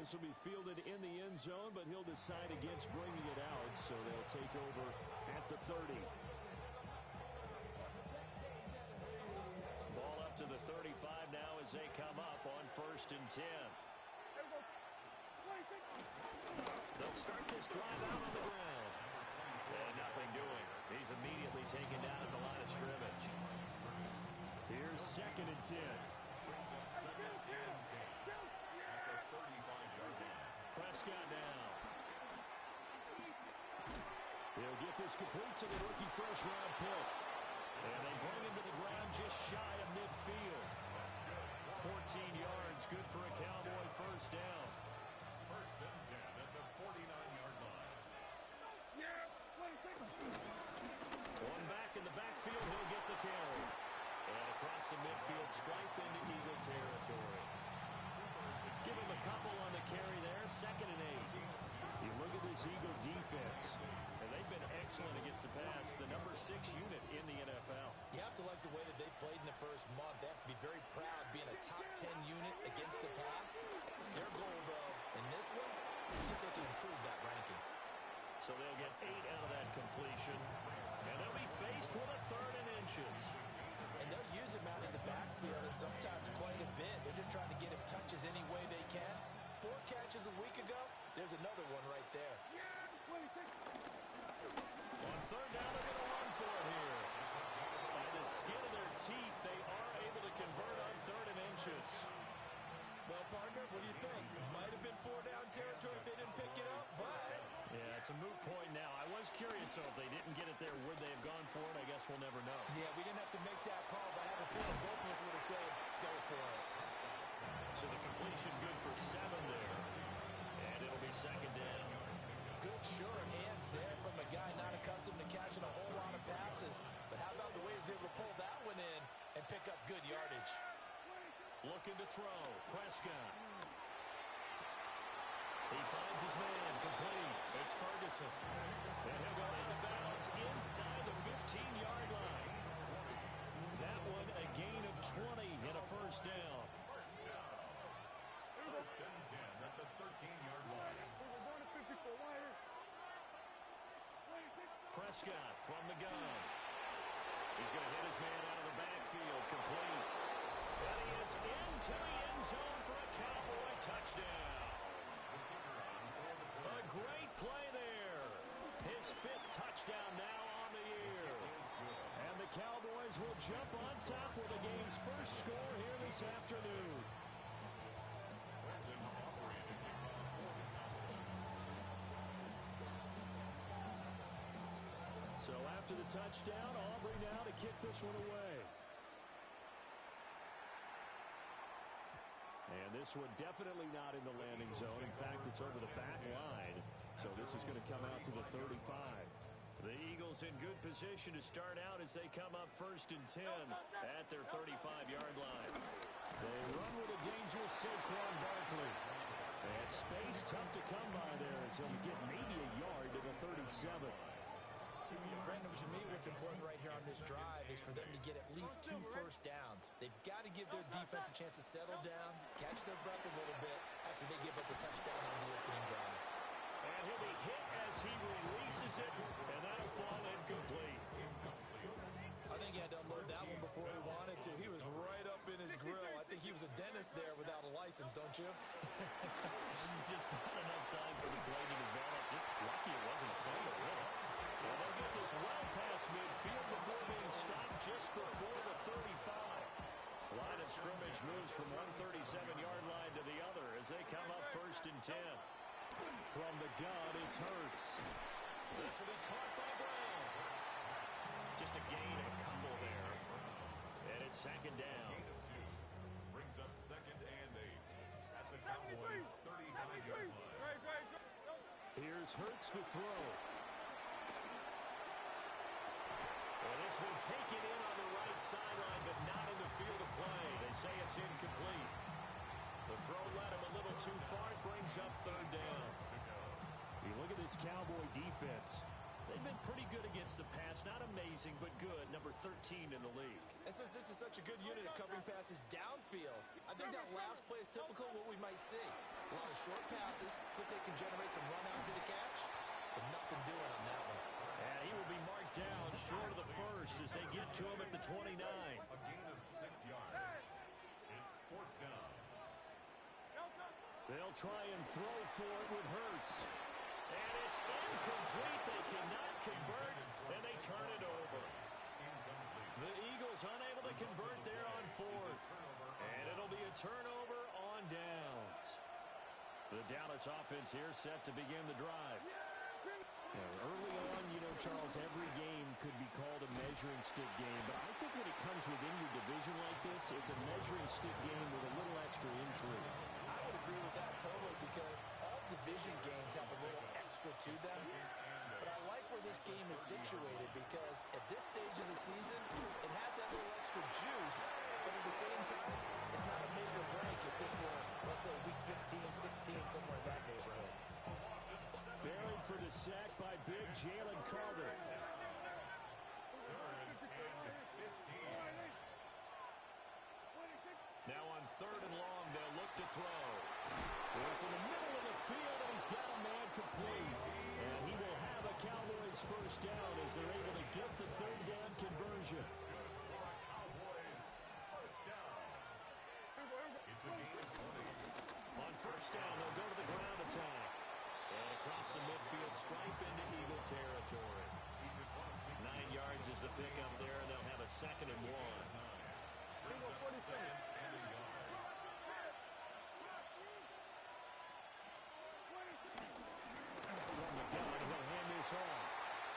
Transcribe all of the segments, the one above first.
This will be fielded in the end zone, but he'll decide against bringing it out, so they'll take over at the 30. Ball up to the 35 now as they come up on 1st and 10. They'll start this drive out on the ground. And nothing doing. He's immediately taken down at the line of scrimmage. Here's 2nd and 10. Prescott now. He'll get this complete to the rookie first-round pick. And they bring him to the ground just shy of midfield. 14 yards, good for a Cowboy first down. 1st and 10 at the 49-yard line. One back in the backfield, he'll get the carry. And across the midfield, stripe into Eagle territory. Give him a couple on the carry there, 2nd and 8. You look at this Eagle defense, and they've been excellent against the pass, the number 6 unit in the NFL. You have to like the way that they've played in the first month. They have to be very proud being a top 10 unit against the pass. Their goal, though, in this one, is see if they can improve that ranking. So they'll get 8 out of that completion, and they'll be faced with a 3rd and inches. And they'll use him out in the backfield, and sometimes quite a bit. They're just trying to get him touches any way they can. 4 catches a week ago, there's another one right there. On 3rd down, they're going to run for it here. By the skin of their teeth, they are able to convert on 3rd and inches. Well, partner, what do you think? Might have been 4-down territory if they didn't pick it up, but... Yeah, it's a moot point now. I was curious, though, if they didn't get it there, would they have gone for it? I guess we'll never know. Yeah, we didn't have to make that call, but I have a feeling both of us would have said, go for it. So the completion good for 7 there. And it'll be 2nd down. Good, sure hands there from a guy not accustomed to catching a whole lot of passes. But how about the way he was able to pull that one in and pick up good yardage? Looking to throw. Prescott. He finds his man. Complete. It's Ferguson. And he'll go out of bounds inside the 15-yard line. That one a gain of 20 and a first down. 1st and 10 at the 13-yard line. Prescott from the gun. He's going to hit his man out of the backfield. Complete. And he is into the end zone for a Cowboy touchdown. A great play there. His 5th touchdown now on the year. And the Cowboys will jump on top with the game's first score here this afternoon. So after the touchdown, Aubrey now to kick this one away. And this one definitely not in the landing zone. In fact, it's over the back line. So this is going to come out to the 35. The Eagles in good position to start out as they come up 1st and 10 at their 35-yard line. They run with a dangerous Saquon Barkley. And space tough to come by there as he'll get maybe a yard to the 37. Brandon, to me, what's important right here on this drive is for them to get at least 2 first downs. They've got to give their defense a chance to settle down, catch their breath a little bit after they give up a touchdown on the opening drive. And he'll be hit as he releases it, and that'll fall incomplete. I think he had to unload that one before he wanted to. He was right up in his grill. I think he was a dentist there without a license, don't you? Just not enough time for the play to develop. Just lucky it wasn't a fumble, really. Well, they'll get this well past midfield before being stopped just before the 35. Line of scrimmage moves from one 37-yard line to the other as they come up 1st and 10. From the gun, it's Hurts. This will be caught by Brown. Just a gain of a couple there. And it's 2nd down. Brings up 2nd and 8 at the Cowboys' 39-yard line. Here's Hurts to throw. Well, this will take it in on the right sideline, but not in the field of play. They say it's incomplete. The throw led him a little too far. It brings up 3rd down. You look at this Cowboy defense. They've been pretty good against the pass. Not amazing, but good. Number 13 in the league. And since this is such a good unit of covering passes downfield, I think that last play is typical of what we might see. A lot of short passes, see if they can generate some run after the catch, but nothing doing on that one. And he will be marked down short of the first as they get to him at the 29. A gain of 6 yards. It's 4th down. They'll try and throw for it with Hurts. And it's incomplete. They cannot convert, and they turn it over. The Eagles unable to convert there on 4th. And it'll be a turnover on downs. The Dallas offense here set to begin the drive. Now, early on, Charles, every game could be called a measuring stick game. But I think when it comes within your division like this, it's a measuring stick game with a little extra intrigue. I would agree with that totally because all division games have a little extra to them. But I like where this game is situated because at this stage of the season, it has that little extra juice. But at the same time, it's not a make or break if this were, let's say, week 15, 16, somewhere in that neighborhood. Buried for the sack by big Jalen Carter. Now on 3rd and long, they'll look to throw. Work in the middle of the field, and he's got a man complete. And he will have a Cowboys first down as they're able to get the 3rd down conversion. On 1st down, they'll go to the ground attack. And across the midfield, stripe into Eagle territory. 9 yards is the pickup there, and they'll have a 2nd and 1. From the gun, he'll hand this off.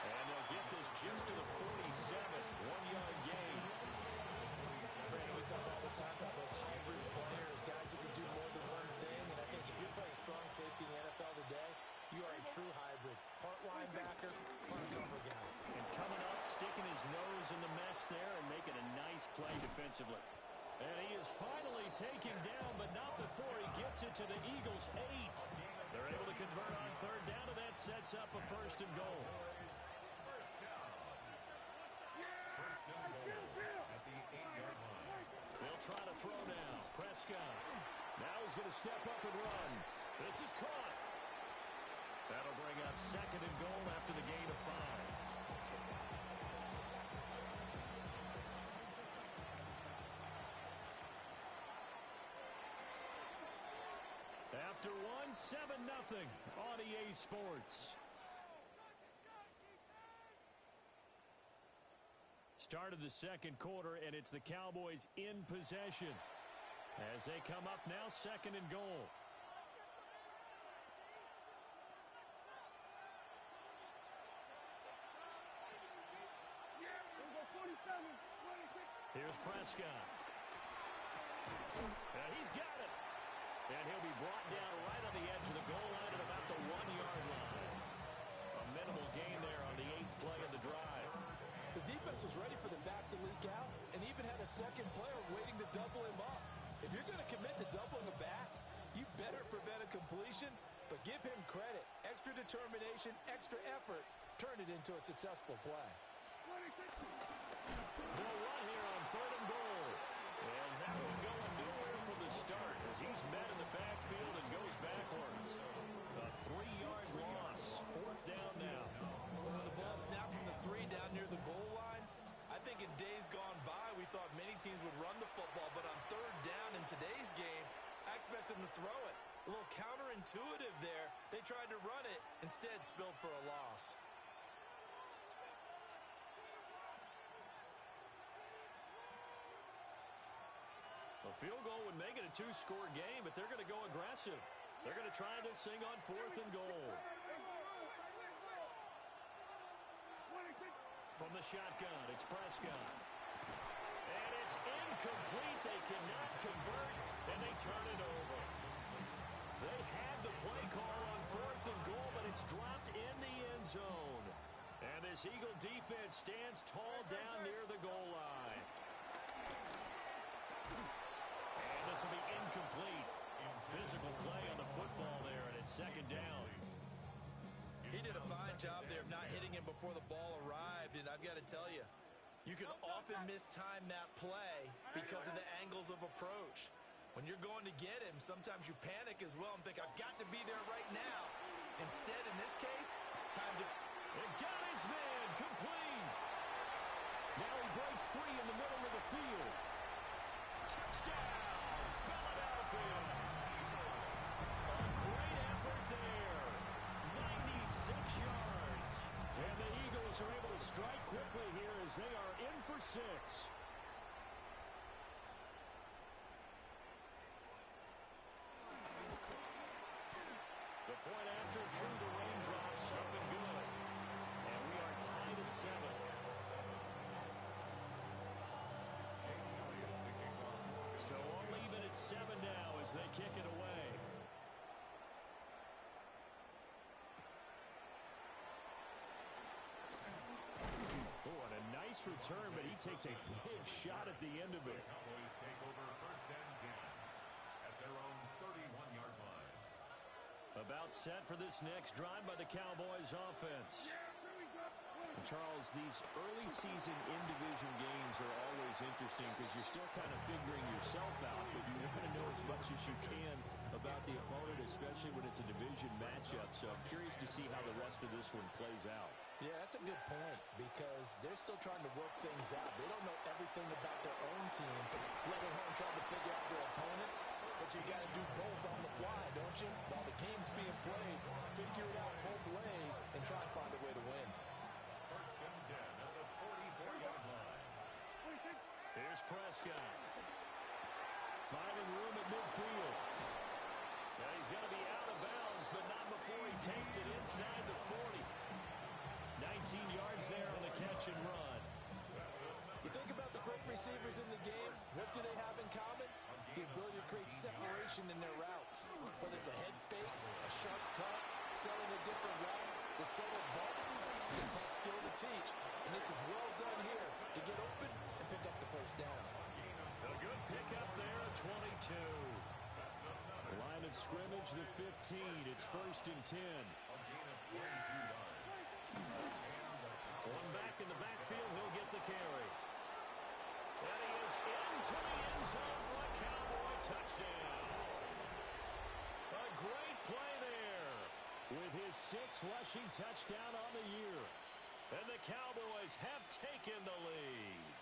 And they'll get this just to the 47. 1-yard gain. Brandon, we talk all the time about those hybrid players, guys who can do more than one thing. And I think if you're playing strong safety in the NFL today, you are a true hybrid. Part linebacker, part cover guy. And coming up, sticking his nose in the mess there and making a nice play defensively. And he is finally taken down, but not before he gets it to the Eagles' 8. They're able to convert on 3rd down, and that sets up a 1st and goal. They'll try to throw now. Prescott. Now he's going to step up and run. This is caught. That'll bring up 2nd and goal after the gain of 5. After 7-0 on EA Sports. Start of the 2nd quarter, and it's the Cowboys in possession. As they come up now, 2nd and goal. Here's Prescott. And he's got it. And he'll be brought down right on the edge of the goal line at about the 1-yard line. A minimal gain there on the 8th play of the drive. The defense was ready for the back to leak out and even had a 2nd player waiting to double him up. If you're going to commit to doubling a back, you better prevent a completion, but give him credit. Extra determination, extra effort, turn it into a successful play. They'll run here on 3rd and goal. And that one going nowhere from the start as he's met in the backfield and goes backwards. A 3-yard loss. 4th down now. The ball snapped from the 3 down near the goal line. I think in days gone by, we thought many teams would run the football, but on 3rd down in today's game, I expect them to throw it. A little counterintuitive there. They tried to run it, instead spilled for a loss. A field goal would make it a 2-score game, but they're going to go aggressive. They're going to try this thing on 4th and goal. From the shotgun, it's Prescott. And it's incomplete. They cannot convert, and they turn it over. They had the play call on 4th and goal, but it's dropped in the end zone. And this Eagle defense stands tall down near the goal line. And this will be incomplete. Physical play on the football there, and it's 2nd down. He did a fine job there of not hitting him before the ball arrived, and I've got to tell you, you can often mistime that play because of the angles of approach. When you're going to get him, sometimes you panic as well and think, I've got to be there right now. Instead, in this case, time to... It got his man complete. Now he breaks free in the middle of the field. Touchdown, Philadelphia. A great effort there. 96 yards. And the Eagles are able to strike quickly here as they are in for 6. The point after through the raindrops, up and good. And we are tied at 7. So all even at 7 now as they kick it away. Oh, and a nice return, but he takes a big shot at the end of it. Cowboys take over 1st and 10 at their own 31-yard line. About set for this next drive by the Cowboys offense. And Charles, these early season in-division games are always interesting because you're still kind of figuring yourself out, but you want to know as much as you can about the opponent, especially when it's a division matchup. So I'm curious to see how the rest of this one plays out. Yeah, that's a good point because they're still trying to work things out. They don't know everything about their own team, let alone trying to figure out their opponent. But you got to do both on the fly, don't you? While the game's being played, figure it out both ways and try and find a way to win. 1st and 10 at the 44-yard line. Here's Prescott. Finding room at midfield. Now he's going to be out of bounds, but not before he takes it inside the 40. 19 yards there on the catch and run. You think about the great receivers in the game, what do they have in common? The ability to create separation in their routes. Whether it's a head fake, a sharp cut, selling a different route, the subtle bump. It's a tough skill to teach. And this is well done here to get open and pick up the 1st down. A good pickup there at 22. Line of scrimmage, the 15. It's 1st and 10. One back in the backfield, he'll get the carry. And he is into the end zone for a Cowboy touchdown. A great play there with his 6th rushing touchdown on the year. And the Cowboys have taken the lead.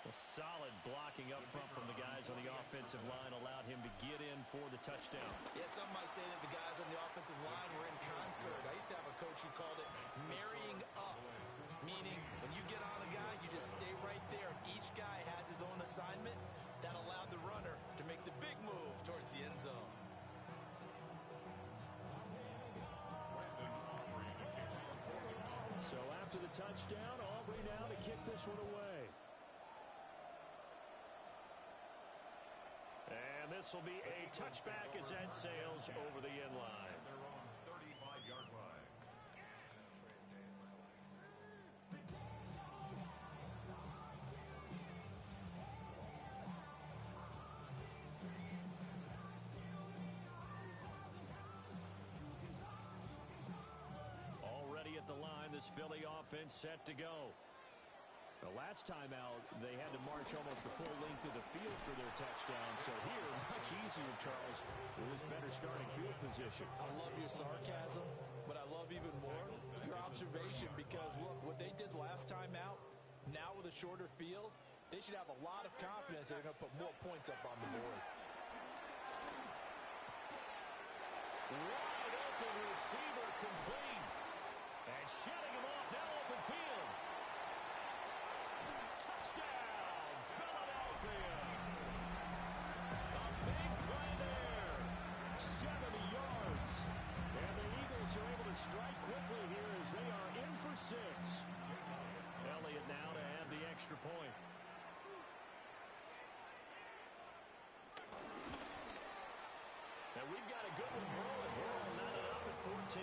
Well, solid blocking up front from the guys on the offensive line allowed him to get in for the touchdown. Yeah, some might say that the guys on the offensive line were in concert. I used to have a coach who called it marrying up, meaning when you get on a guy, you just stay right there. Each guy has his own assignment. That allowed the runner to make the big move towards the end zone. So after the touchdown, Aubrey now to kick this one away. And this will be a touchback as that sails over the end line. Their own 35-yard line. Already at the line, this Philly offense set to go. The last time out, they had to march almost the full length of the field for their touchdown. So here, much easier, Charles, with this better starting field position. I love your sarcasm, but I love even more your observation because, look, what they did last time out, now with a shorter field, they should have a lot of confidence they're going to put more points up on the board. Wide open receiver complete. And shedding him off now open field. Touchdown, Philadelphia. A big play there. 70 yards. And the Eagles are able to strike quickly here as they are in for 6. Elliott now to have the extra point. And we've got a good one brewing. We're all knotted up at 14.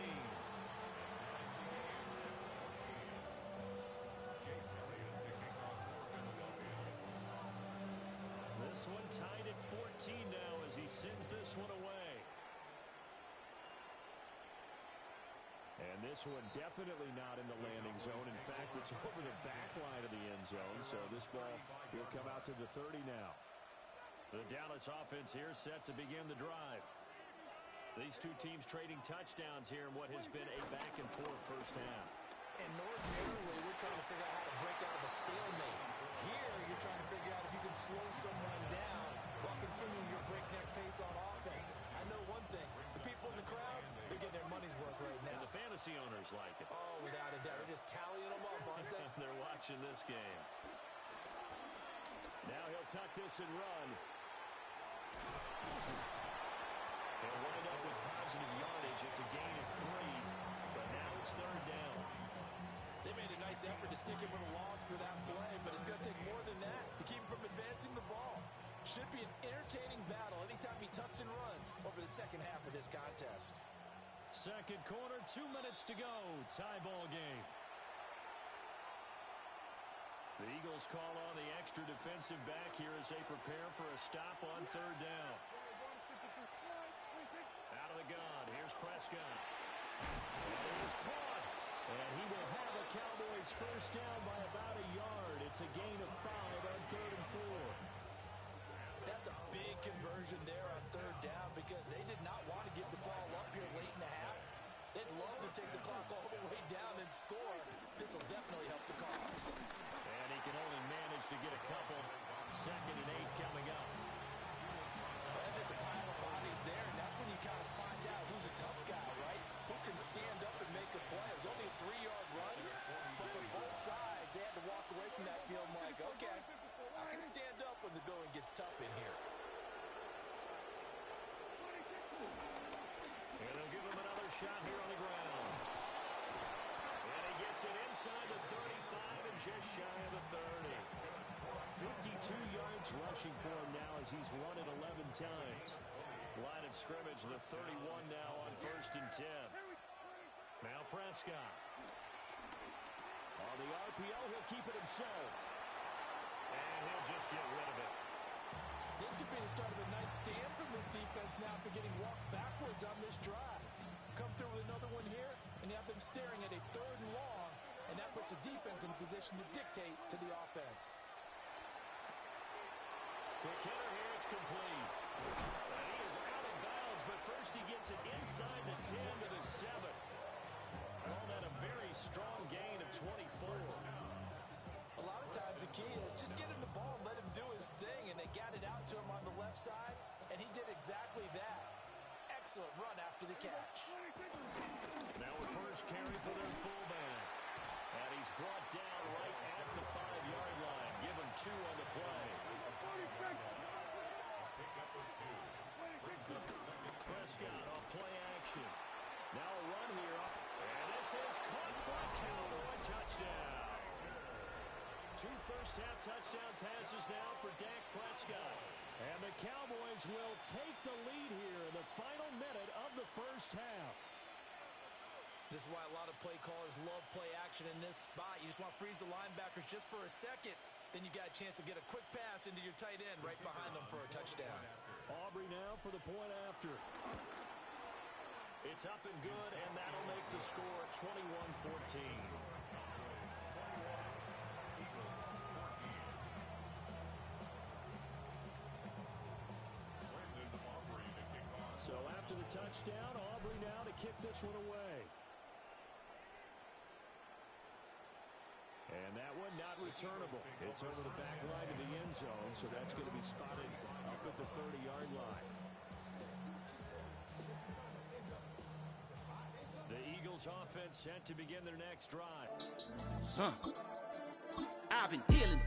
This one tied at 14 now as he sends this one away. And this one definitely not in the landing zone. In fact, it's over the back line of the end zone. So this ball will come out to the 30 now. The Dallas offense here set to begin the drive. These two teams trading touchdowns here in what has been a back-and-forth first half. And ordinarily, we're trying to figure out how to break out of a stalemate. Here, you're trying to figure out if you can slow someone down while continuing your breakneck pace on offense. I know one thing. The people in the crowd, they're getting their money's worth right now. And the fantasy owners like it. Oh, without a doubt. They're just tallying them up, aren't they? They're watching this game. Now he'll tuck this and run. He'll wind up with positive yardage. It's a gain of 3, but now it's third down. They made a nice effort to stick him with a loss for that play, but it's going to take more than that to keep him from advancing the ball. Should be an entertaining battle anytime he tucks and runs over the second half of this contest. Second quarter, 2 minutes to go. Tie ball game. The Eagles call on the extra defensive back here as they prepare for a stop on third down. Out of the gun, here's Prescott. And it is caught. And he will have a Cowboys first down by about a yard. It's a gain of 5 on 3rd and 4. That's a big conversion there on third down because they did not want to give the ball up here late in the half. They'd love to take the clock all the way down and score. This will definitely help the cause. And he can only manage to get a couple. 2nd and 8 coming up. Well, that's just a pile of bodies there, and that's when you kind of find out who's a tough guy, right? Who can stand up and make a play. It was only a 3-yard run, but for both sides, they had to walk away from that feeling like, okay, I can stand up when the going gets tough in here. And they'll give him another shot here on the ground. And he gets it inside the 35 and just shy of the 30. 52 yards rushing for him now as he's run it 11 times. Line of scrimmage, the 31 now on 1st and 10. Now Prescott. On the RPO, he'll keep it himself. And he'll just get rid of it. This could be the start of a nice stand from this defense now after getting walked backwards on this drive. Come through with another one here, and you have them staring at a 3rd and long, and that puts the defense in a position to dictate to the offense. Quick hitter here, it's complete. And he is out of bounds, but first he gets it inside the 10 to the 7. Call that a very strong gain of 24. A lot of times the key is just get him the ball and let him do his thing, and they got it out to him on the left side, and he did exactly that. Excellent run after the catch. Now a first carry for their fullback. And he's brought down right at the 5-yard line. Give him 2 on the play. Prescott on play action. Now a run here. And this is caught for a Cowboy touchdown. 2 first-half touchdown passes now for Dak Prescott. And the Cowboys will take the lead here in the final minute of the first half. This is why a lot of play callers love play action in this spot. You just want to freeze the linebackers just for a second. Then you got a chance to get a quick pass into your tight end right behind them for a touchdown. Aubrey now for the point after. It's up and good, and that'll make the score 21-14. So after the touchdown, Aubrey now to kick this one away. And that one not returnable. It's over the back line of the end zone, so that's going to be spotted up at the 30-yard line. The Eagles offense set to begin their next drive. I've been dealing,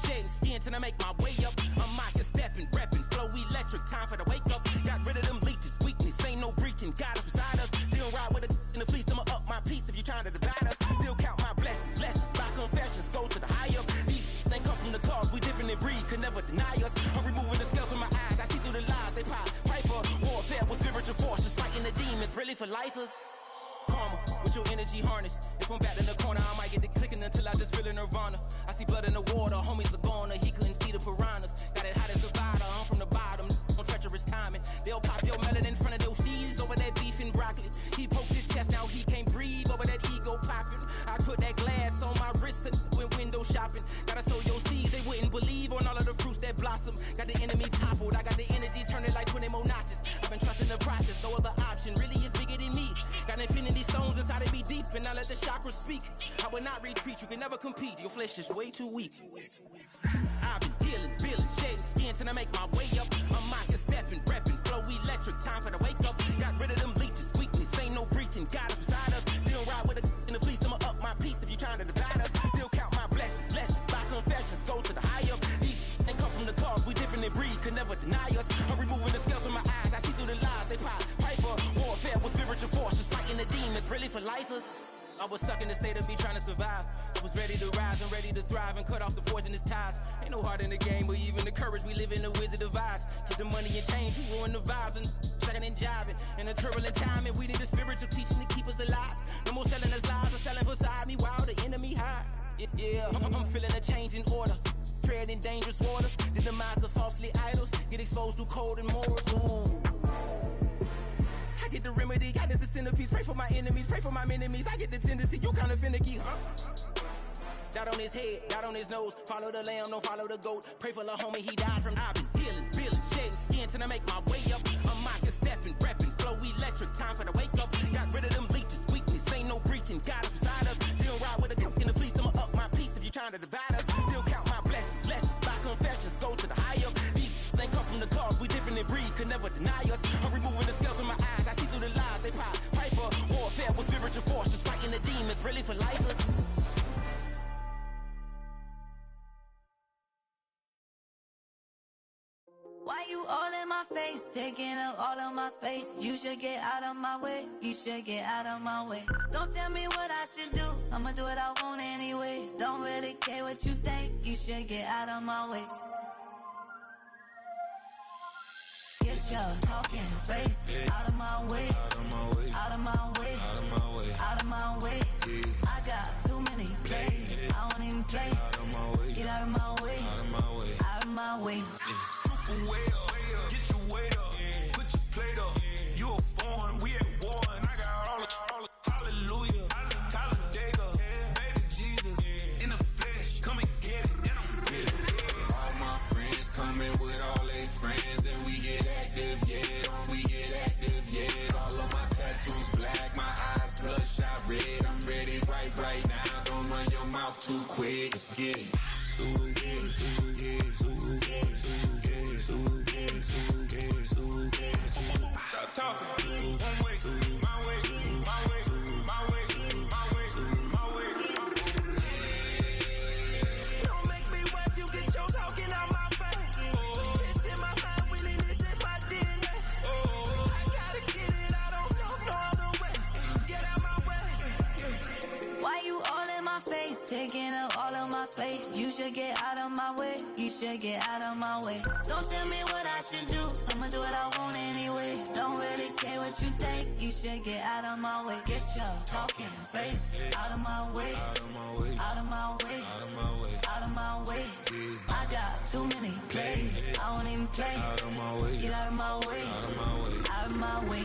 shedding skin till I make my way up. I'm out here stepping, repping, flow electric, time for the wake up. Got rid of them leeches, weakness, ain't no breaching. God is beside us, still ride with a in the fleece. I'ma up my piece if you're trying to divide us. Still count my blessings, by confessions, go to the higher. These ain't come from the cause, we different in breed, could never deny us. I'm removing the scales from my eyes, I see through the lies, they pop. Piper, warfare with spiritual force, just fighting the demons, really for lifers. Karma, with your energy harness. If I'm back in the corner, I might get the clicking until I just feel a nirvana. I see blood in the water, homies are gone, he couldn't see the piranhas. Got it hot as divider, I'm from the bottom, on treacherous timing. They'll pop your melon in front of those seeds over that beef and broccoli. He poked his that blossom. Got the enemy toppled. I got the energy turning like 20 more notches. I've been trusting the process, no other option really is bigger than me. Got infinity stones inside of me deep, and I let the chakras speak. I will not retreat, you can never compete. Your flesh is way too weak. I've been dealing, building, shading skin till I make my way up. I'm out here stepping, repping, flow electric, time for the wake up. Got rid of them leeches, weakness, ain't no breaching. God is beside us, still ride with a in the fleece. I'ma up my piece if you trying to divide us. Still count my blessings, lessons, by confessions, go to the higher. These they come from the cause, we different in breed, could never deny us. I'm removing the scales from my eyes, I see through the lies, they pop. Piper, warfare with spiritual forces, fighting the demons, really for lifers. I was stuck in the state of me trying to survive. I was ready to rise and ready to thrive and cut off the poisonous ties. Ain't no heart in the game, but even the courage we live in the wizard of Oz. Get the money and change, you ruin the vibes and tracking and jiving. In a turbulent time, and we need a spiritual teaching to keep us alive. No more selling us lies or selling beside me while the enemy hide. Yeah, I'm feeling a change in order. Treading dangerous waters. The demise of falsely idols get exposed through code and morals. Ooh. I get the remedy, God is the centerpiece. Pray for my enemies, pray for my enemies. I get the tendency, you kinda finicky, huh? Dot on his head, dot on his nose. Follow the lamb, don't follow the goat. Pray for the homie, he died from. I've been healing, building, shedding skin till I make my way up. I'm out here stepping, repping, flow electric, time for the wake up. Got rid of them leeches, weakness, ain't no breaching. God is beside us, still ride with a cook in the fleece. I'ma up my piece if you trying to divide us. Still count my blessings, lessons, by confessions, go to the higher. These ain't come from the cause, we different in breed, could never deny us. I'm removing the scales from my eyes, I see through the lies, they pop. Piper, warfare with spiritual forces, fighting the demons, really for lifers. Why you all in my face, taking up all of my space? You should get out of my way, you should get out of my way. Don't tell me what I should do, I'ma do what I want anyway. Don't really care what you think, you should get out of my way. Get your talking face out of my way, out of my way, out of my way, out of my way, out of my way. I got too many plays, I don't even play. Out of my way, get out of my way, out of my way, out of my way. Super way up, get your weight up, put your plate up. You a foreign, we at war, and I got all the hallelujah, Talladega, baby Jesus, in the flesh, come and get it, and I'm get it. All my friends coming with all their friends, and we get active, yeah, we get active, yeah. All of my tattoos black, my eyes bloodshot red. I'm ready right now. Don't run your mouth too quick. Let's get it. Stop talking. One way, my way, my way, my way, my way, my way. Don't make me wet, you get your talking out my face. It's in my mind, really, this is my DNA. I gotta get it, I don't know no other way. Get out my way. Why you all in my face, taking up all of my space? You should get out of my way, you should get out of my way. Don't tell me what I should do, I'ma do what I want anyway. Don't really care what you think, you should get out of my way. Get your talking face out of my way, out of my way, out of my way, out of my way, out of my way. I got too many plays, I don't even play. Out of my way, get out of my way, out of my way, out of my way.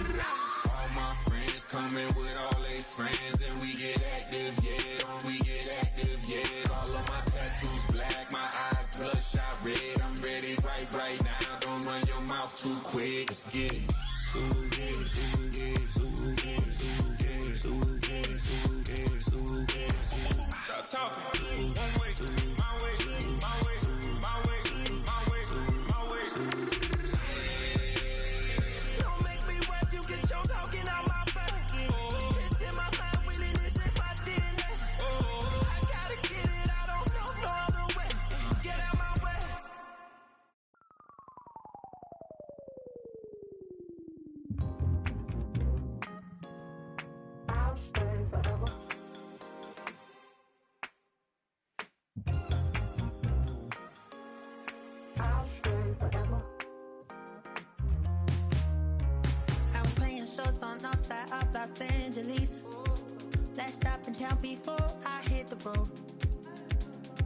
All my friends coming with all their friends, and we get active, yeah, we get active, yeah. All of my tattoos black, my eyes bloodshot red. I'm ready right now. Don't run your mouth too quick. Let's get it. Stop talking. One way, my way, my way, my way, my way, my way. Don't make me wet, you get your talking out my face. It's in my mind, really, this is my DNA. I gotta get it, I don't know no other way. Get out my way. I'll stay forever. I'll stay forever. I was playing shows on outside of Los Angeles. Last stop in town before I hit the road.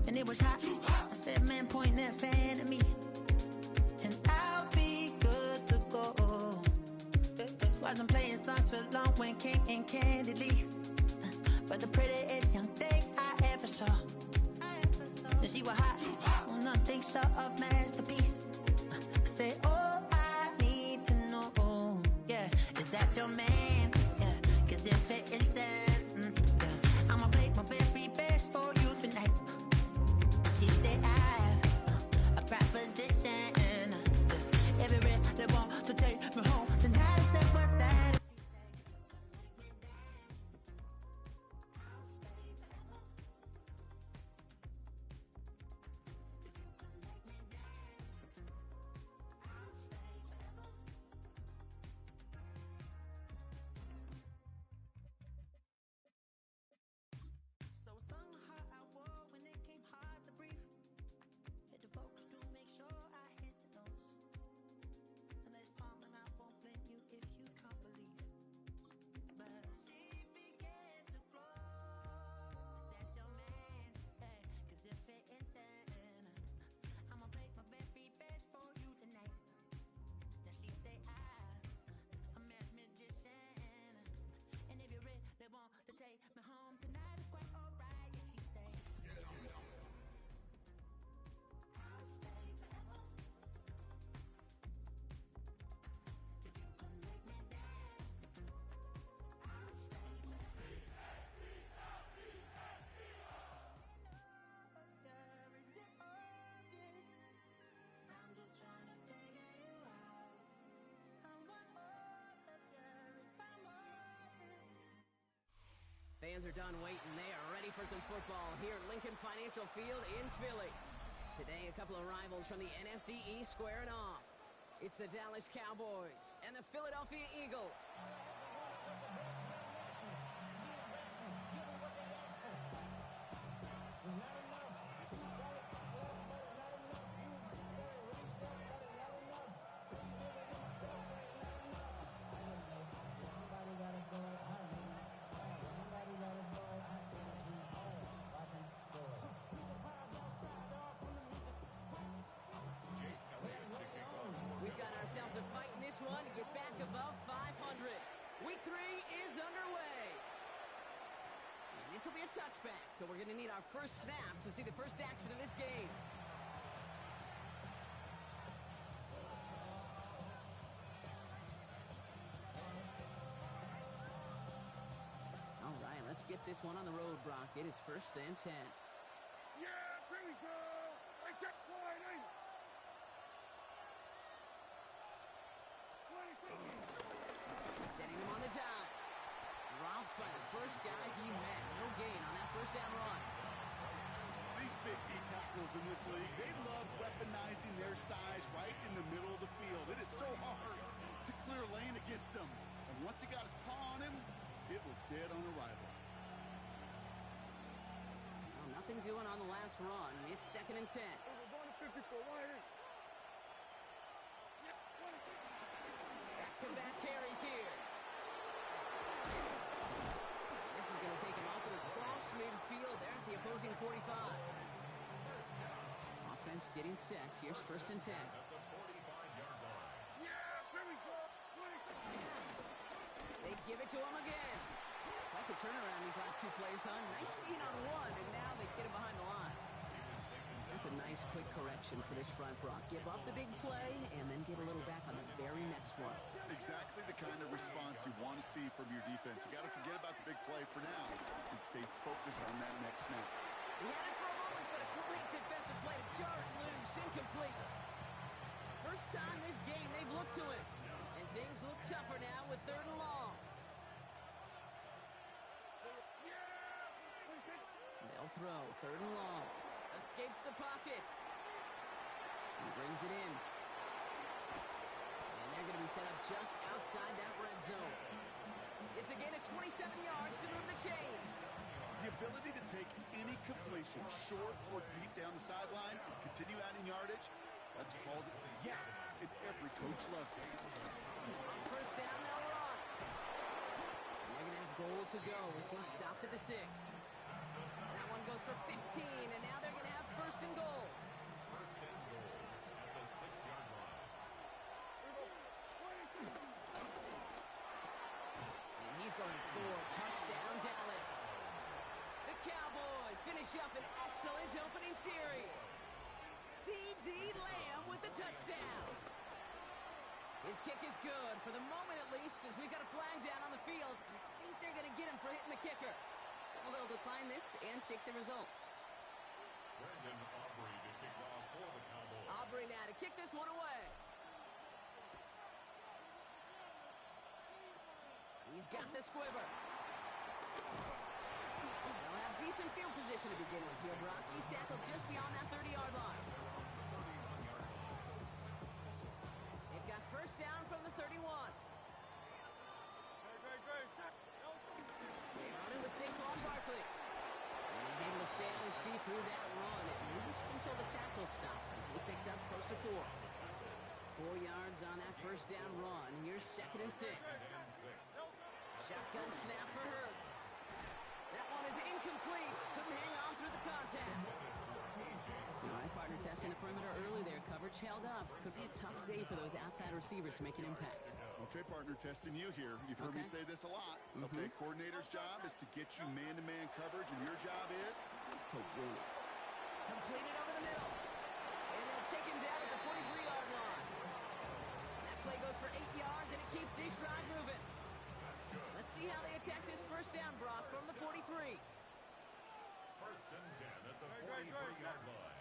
And it was hot. I said, man, point that fan at me, and I'll be good to go. Wasn't playing songs for long when came in candidly, but the prettiest young thing I ever saw. And she was hot. Oh no, one thing short of masterpiece. I say, oh, I need to know, yeah, is that your man? Yeah, cause if it isn't, yeah, I'ma play my very best for you tonight. She said I have a proposition. If you really want to take me home tonight, I said, what's that? So I sung how I wore when it came hard to breathe. Hit the focus to make sure I hit the notes. And let it calm and I won't blame you if you can't believe. But she began to glow. Is that your man? Hey, cause if it isn't, I'ma play my very best for you tonight. Now she say I'm a magician. And if you really want to take me home tonight, it's quite alright. Yeah, she say I'll stay forever. If you can make me dance, I'll stay forever. Girl, is it obvious? I'm just trying to figure you out. I want all of you if I'm honest. Fans are done waiting. They are ready for some football here at Lincoln Financial Field in Philly. Today, a couple of rivals from the NFC East squaring off. It's the Dallas Cowboys and the Philadelphia Eagles. We've got ourselves a fight in this one to get back above 500. Week 3 is underway. And this will be a touchback, so we're going to need our first snap to see the first action of this game. All right, let's get this one on the road, Brock. It is 1st and 10. Yeah, here we go. Right there, sliding. Setting him on the dive. Dropped by the first guy he met. No gain on that first down run. These big D tackles in this league, they love weaponizing their size right in the middle of the field. It is so hard to clear lane against them. And once he got his paw on him, it was dead on arrival. Well, nothing doing on the last run. It's 2nd and 10. Back-to-back carries here. This is going to take him out to the cross midfield there at the opposing 45. Offense getting set. Here's 1st and 10. They give it to him again. Quite the turnaround these last 2 plays, huh? Nice gain on one, and now they get him behind the line. That's a nice quick correction for this front, Brock. Give up the big play and then get a little back on the very next one. Exactly the kind of response you want to see from your defense. You got to forget about the big play for now and stay focused on that next snap. He had it for a moment, but a great defensive play to jar it loose. Incomplete. First time this game they've looked to him. And things look tougher now with 3rd and long. They'll throw 3rd and long. Escapes the pocket. He brings it in. And they're going to be set up just outside that red zone. It's a gain of 27 yards to move the chains. The ability to take any completion, short or deep down the sideline, and continue adding yardage, that's called yak, and every coach loves it. On 1st down, they'll run. And they're going to have goal to go as he's stopped at the 6. That one goes for 15, and now they're going to have 1st and goal. 1st and goal at the 6-yard line. And he's going to score. Touchdown, Dallas. The Cowboys finish up an excellent opening series. 6 C.D. Lamb with the touchdown. His kick is good, for the moment at least, as we've got a flag down on the field. I think they're going to get him for hitting the kicker. So they'll decline this and take the results. Brandon Aubrey to kick off for the Cowboys. Aubrey now to kick this one away. He's got the squiver. They'll have decent field position to begin with here, Brock. He's tackled just beyond that 30-yard line. They've got first down from the 31. They're running with Saquon Barkley. And he's able to stay on his feet through that run, at least until the tackle stops. He picked up close to 4. 4 yards on that first down run. Here's 2nd and 6. Shotgun snap for Hurts. That one is incomplete. Couldn't hang on through the contact. All right, partner testing the perimeter early there. Coverage held up. Could be a tough day for those outside receivers to make an impact. Okay, partner, testing you here. You've heard me say this a lot. Okay, coordinator's job is to get you man-to-man coverage, and your job is? To win it. Completed over the middle. And they'll take him down at the 43-yard line. That play goes for 8 yards, and it keeps this drive moving. Let's see how they attack this first down, Brock, from the 43. First and 10 at the 43-yard line.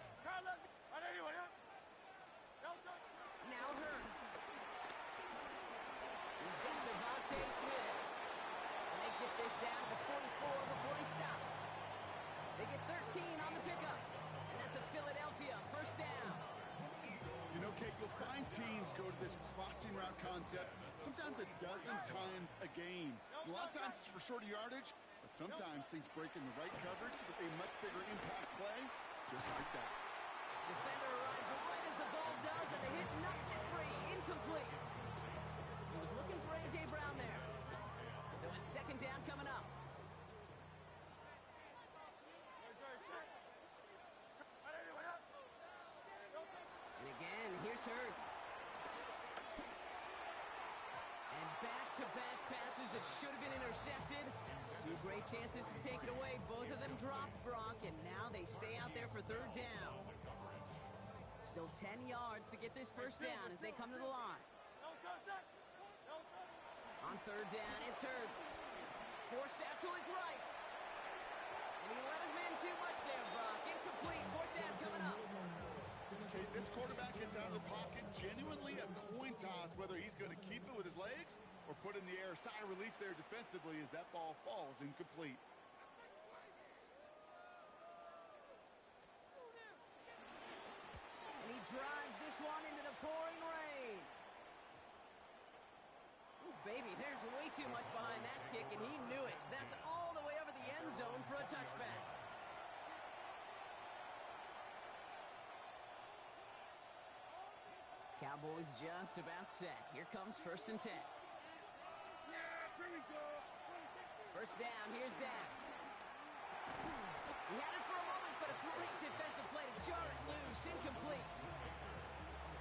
Now Hurts. He's got Devontae Smith. And they get this down to the 44 before he stopped. They get 13 on the pickup. And that's a Philadelphia first down. You know, Kate, you'll find teams go to this crossing route concept sometimes a dozen times a game. A lot of times it's for shorter yardage, but sometimes things break in the right coverage for a much bigger impact play, just like that. Defender arrives right as the ball does, and the hit knocks it free. Incomplete. He was looking for A.J. Brown there. So it's 2nd down coming up. And again, here's Hurts. And back-to-back passes that should have been intercepted. 2 great chances to take it away. Both of them dropped, Brock, and now they stay out there for 3rd down. Still 10 yards to get this first down as they come to the line. On 3rd down, it's Hurts. Forced out to his right. And he let his man too much there, Brock. Incomplete. 4th down coming up. Okay, this quarterback gets out of the pocket, genuinely a coin toss whether he's going to keep it with his legs or put in the air. Sigh of relief there defensively as that ball falls incomplete. And he drives this one into the pouring rain. Ooh, baby, there's way too much behind that kick, and he knew it. That's all the way over the end zone for a touchback. Cowboys just about set. Here comes 1st and 10. First down, here's Dak. He had it for a moment, but a great defensive play to jar it loose. Incomplete.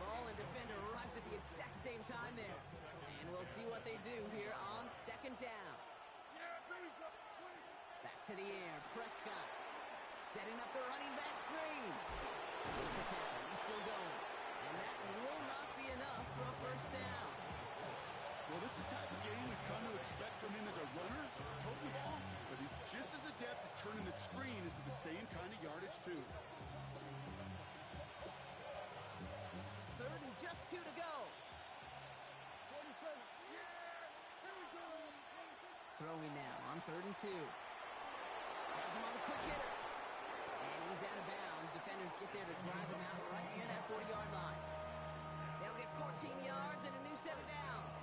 Ball and defender arrived at the exact same time there. And we'll see what they do here on 2nd down. Back to the air, Prescott. Setting up the running back screen. It's a tackle, he's still going. And that will not be enough for a first down. Well, this is the type of game we've come to expect from him as a runner, toting the ball, but he's just as adept at turning the screen into the same kind of yardage, too. 3rd and just 2 to go. Throwing now on 3rd and 2. Has him on the quick hitter. And he's out of bounds. Defenders get there to drive him out right near that 40-yard line. They'll get 14 yards and a new set of downs.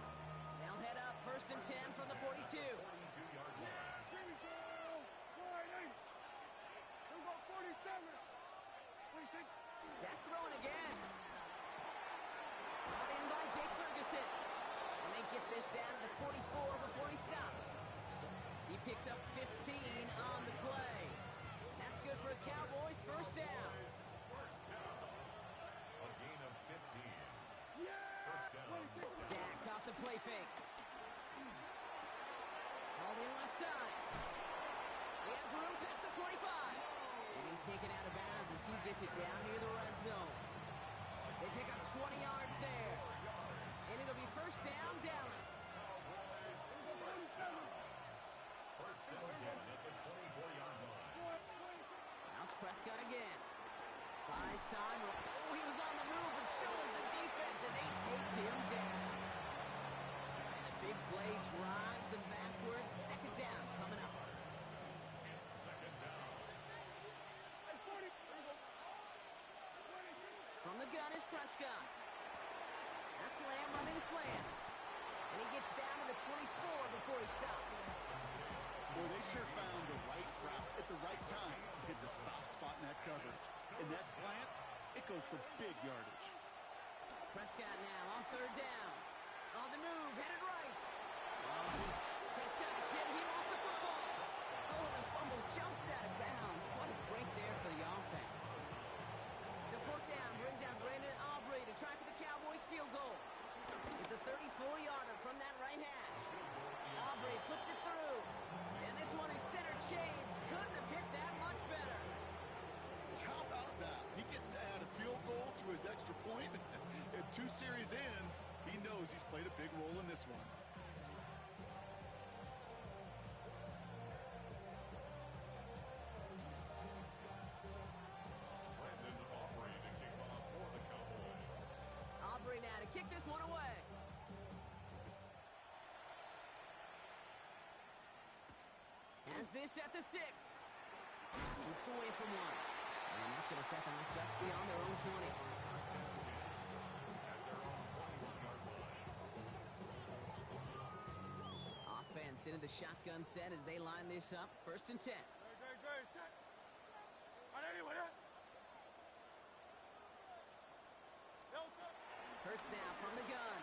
They'll head up 1st and 10 from the 42. 42-yard line. Dak throwing again. Brought in by Jake Ferguson. And they get this down to the 44 before he stopped. He picks up 15 on the play. That's good for a Cowboys first down. A gain of 15. First down. Dak off the play fake. All the left side. He has room past the 25. And he's taken out of bounds as he gets it down near the red zone. They pick up 20 yards there. And it'll be first down, Dallas. First and 10 at the 24-yard line. Now it's Prescott again. Buys time. Oh, he was on the move, but so was the defense, and they take him down. And a big play drives them backwards. Second down coming up. It's second down. From the gun is Prescott. That's Lamb running slant. And he gets down to the 24 before he stops. Boy, they sure found the right route at the right time to hit the soft spot in that coverage. And that slant, it goes for big yardage. Prescott now on third down. On the move, headed right. Prescott is hit. He lost the football. Oh, and the fumble jumps out of bounds. What a break there for the offense. So fourth down brings out Brandon Aubrey to try for the Cowboys field goal. It's a 34-yarder from that right hash. Aubrey puts it through. And this one is center chains. Couldn't have hit that much better. How about that? He gets to add a field goal to his extra point. And 2 series in, he knows he's played a big role in this one. Brandon Aubrey to kick off for the Cowboys. Aubrey now to kick this one away. Has this at the 6. Shoots away from one. And that's going to set them up just beyond their own 20. Offense into the shotgun set as they line this up. First and 10. Hurts now from the gun.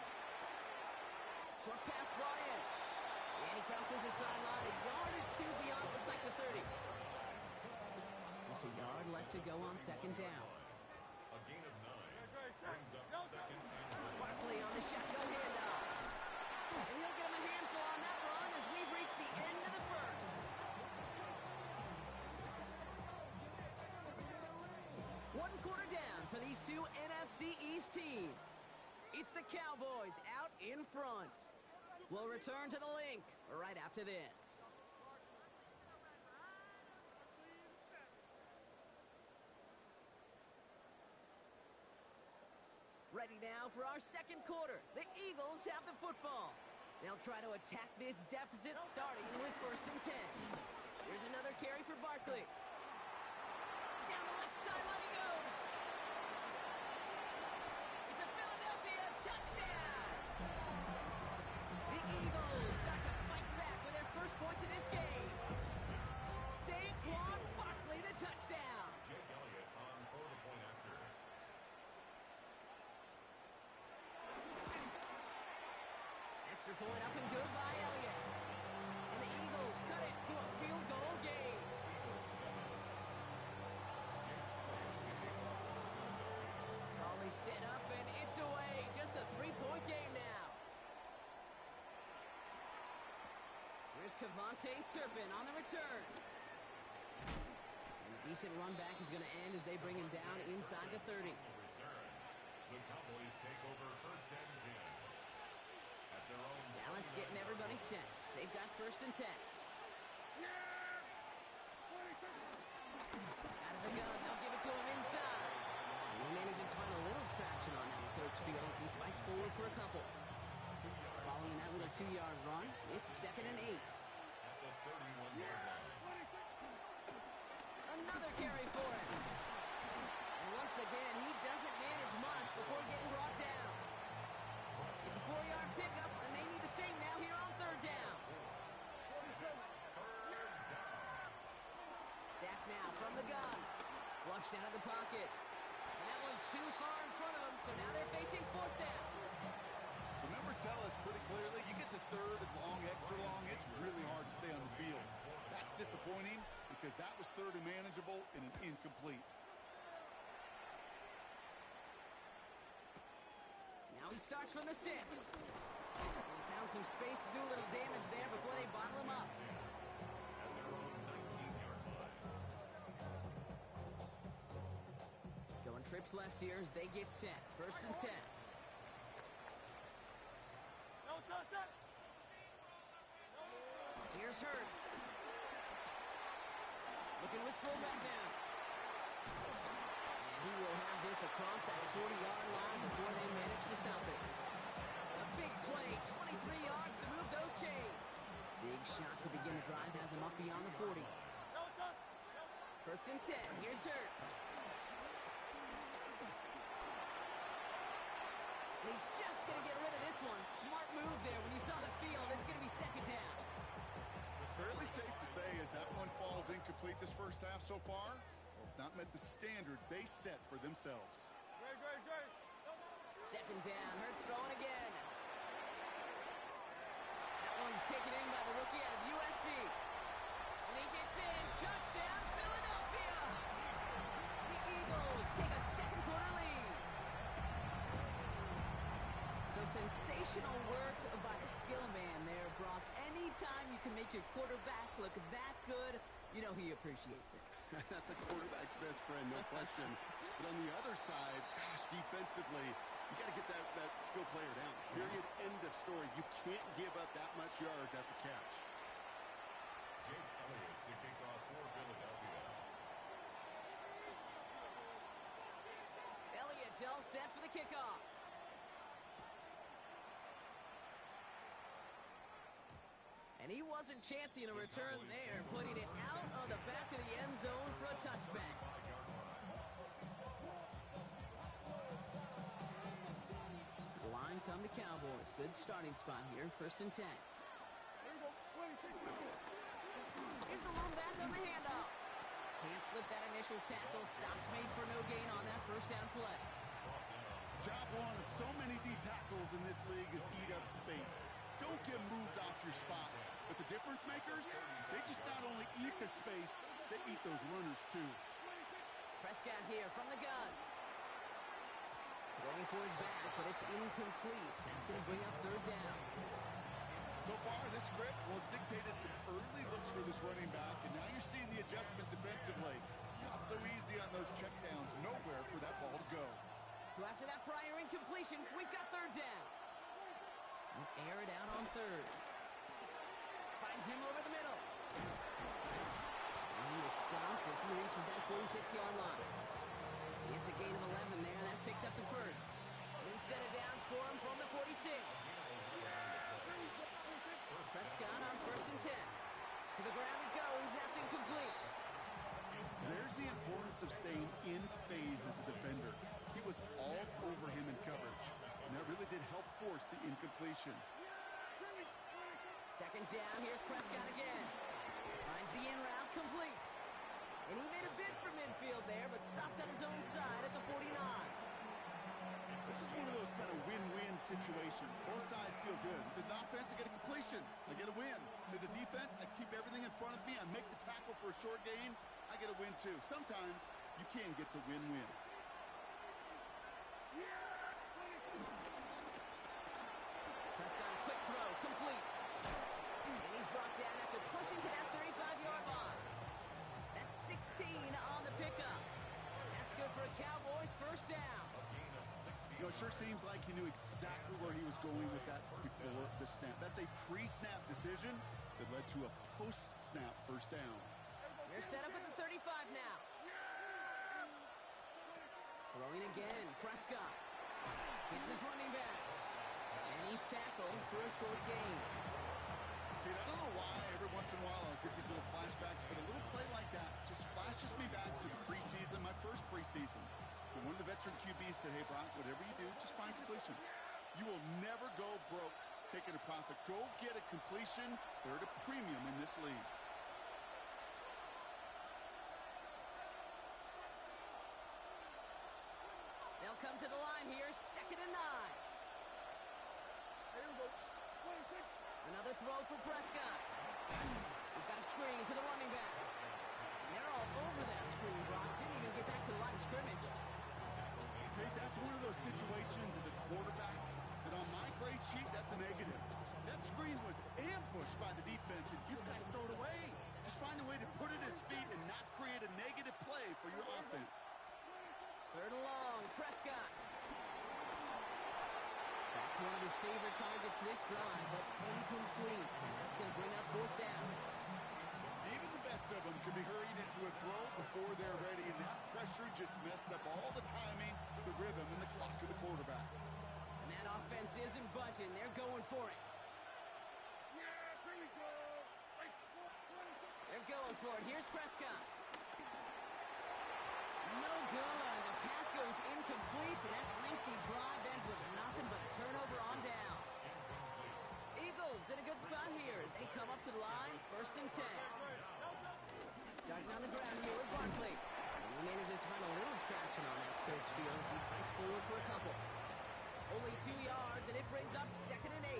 Short pass brought in. And he crosses the sideline. A yard or 2 beyond, looks like the 30. Just a yard left to go on second down. A gain of 9 brings up second and 1. Barkley on the shotgun handoff. And he'll get him a handful on that run as we've reached the end of the first. One quarter down for these two NFC East teams. It's the Cowboys out in front. We'll return to the link right after this. Ready now for our second quarter. The Eagles have the football. They'll try to attack this deficit starting with first and 10. Here's another carry for Barkley. Down the left sideline he goes. It's a Philadelphia touchdown. The Eagles start to fight back with their first points of this game. Saquon Barkley, the touchdown. Jake Elliott on for the point after. Extra point up and good by Elliott. And the Eagles cut it to a field goal game. Callie set up and it's away. Just a 3-point game now. Here's Cavante Turpin on the return. And a decent run back is going to end as they bring him down inside the 30. The Cowboys take over first and 10. At their own Dallas getting everybody set. They've got first and 10. Out of the gun, they'll give it to him inside. And he manages to find a little traction on that search field as he fights forward for a couple. Following that little 2-yard run, it's second and 8. at the 31-yard line. Another carry for him. And once again, he doesn't manage much before getting brought down. It's a 4-yard pickup, and they need the same now here on third down. Dak now from the gun. Flushed out of the pocket. And that one's too far in front of him, so now they're facing fourth down. The numbers tell us pretty clearly, you get to third and long, extra long, it's really hard to stay on the field. That's disappointing because that was third and manageable and an incomplete. Now he starts from the 6. He found some space to do a little damage there before they bottle him up. At their own 19-yard line. Going trips left here as they get set. 1st and 10. Here's Hurts. Looking to his fullback now. And he will have this across that 40-yard line before they manage to stop it. A big play, 23 yards to move those chains. Big shot to begin the drive has him up beyond the 40. 1st and 10. Here's Hurts. He's just going to get rid of this one. Smart move there. When you saw the field, it's going to be 2nd down. Fairly safe to say as that one falls incomplete this first half so far, well, it's not met the standard they set for themselves. 2nd down. Hurts throwing again. That one's taken in by the rookie out of USC. And he gets in. Touchdown, Philadelphia. The Eagles take a 2nd quarter lead. So sensational work by the skill man there, Brock. Anytime you can make your quarterback look that good, you know he appreciates it. That's a quarterback's best friend, no question. But on the other side, gosh, defensively, you got to get that skill player down. Period. End of story. You can't give up that much yards after catch. Jake Elliott to kick off for Philadelphia. Elliott's all set for the kickoff. And he wasn't chancing a return there, putting it out on the back of the end zone for a touchback. The line come to Cowboys. Good starting spot here, 1st and 10. Here's the lone back on the handoff. Can't slip that initial tackle. Stops made for no gain on that 1st down play. Job one of so many D tackles in this league is eat up space. Don't get moved off your spot. But the difference makers, they just not only eat the space, they eat those runners too. Prescott here from the gun. Going for his back, but it's incomplete. That's going to bring up 3rd down. So far, this script, well, it's dictated some early looks for this running back, and now you're seeing the adjustment defensively. Not so easy on those checkdowns. Nowhere for that ball to go. So after that prior incompletion, we've got 3rd down. We'll air it out on 3rd. Finds him over the middle. And he is stopped as he reaches that 46-yard line. It's a gain of 11 there. That picks up the 1st. New set of downs for him from the 46. Prescott on 1st and 10. To the ground it goes. That's incomplete. There's the importance of staying in phase as a defender. He was all over him in coverage, and that really did help force the incompletion. 2nd down, here's Prescott again. Finds the in route complete. And he made a bid for midfield there, but stopped on his own side at the 49. This is one of those kind of win-win situations. Both sides feel good. As an offense, I get a completion. I get a win. As a defense, I keep everything in front of me. I make the tackle for a short gain. I get a win, too. Sometimes you can get to win-win. Prescott, a quick throw, complete. And he's brought down after pushing to that 35-yard line. That's 16 on the pickup. That's good for a Cowboys 1st down. You know, it sure seems like he knew exactly where he was going with that before the snap. That's a pre-snap decision that led to a post-snap 1st down. They're set up at the 35 now. Throwing again, Prescott. Gets his running back. And he's tackled for a short gain. Dude, I don't know why every once in a while I'll get these little flashbacks, but a little play like that just flashes me back to the preseason, my first preseason. When one of the veteran QBs said, hey, Brock, whatever you do, just find completions. You will never go broke taking a profit. Go get a completion. They're at a premium in this league. They'll come to the line here, 2nd and 9. Another throw for Prescott. We've got a screen to the running back. And they're all over that screen, Brock. Didn't even get back to the line of scrimmage. Hey, that's one of those situations as a quarterback that on my grade sheet, that's a negative. That screen was ambushed by the defense, and you've got to throw it away. Just find a way to put it at his feet and not create a negative play for your offense. Third and long, Prescott. Back to one of his favorite targets this drive, but incomplete. And that's going to bring up fourth down. Even the best of them can be hurried into a throw before they're ready, and that pressure just messed up all the timing, the rhythm, and the clock of the quarterback. And that offense isn't budging. They're going for it. They're going for it. Here's Prescott. No good. The pass goes incomplete, and that lengthy drive ends with nothing but a turnover on downs. Eagles in a good spot here as they come up to the line. First and 10. Starting on the ground here with Barkley. And he manages to find a little traction on that search field as he fights forward for a couple. Only 2 yards, and it brings up 2nd and 8.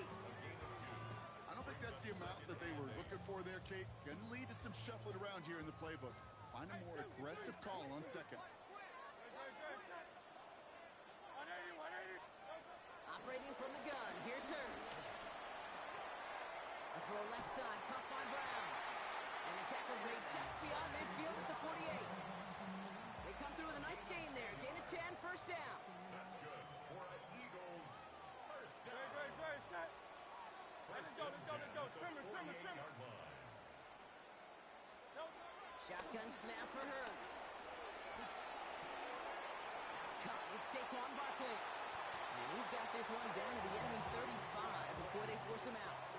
I don't think that's the amount that they were looking for there, Kate. Going to lead to some shuffling around here in the playbook. Find a more aggressive call on second. Operating from the gun, here's Hurts. A throw left side, caught by Brown. And the tackle's made just beyond midfield at the 48. They come through with a nice gain there. Gain of 10, first down. That's good for an Eagles first down. Let's go. Trim it. Shotgun snap for Hurts. That's cut. It's Saquon Barkley. And he's got this one down to the enemy 35 before they force him out.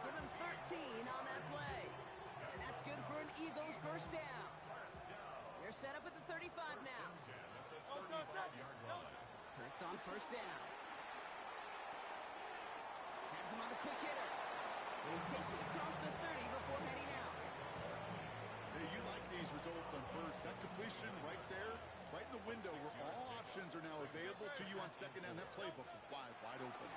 Give him 13 on that play. And that's good for an Eagles first down. They're set up at the 35 now. Hurts on first down. Has him on the quick hitter. And he takes it across the 30 before heading out. Hey, you like these results on first. That completion right there, right in the window where all options are now available to you on second down. That playbook is wide open.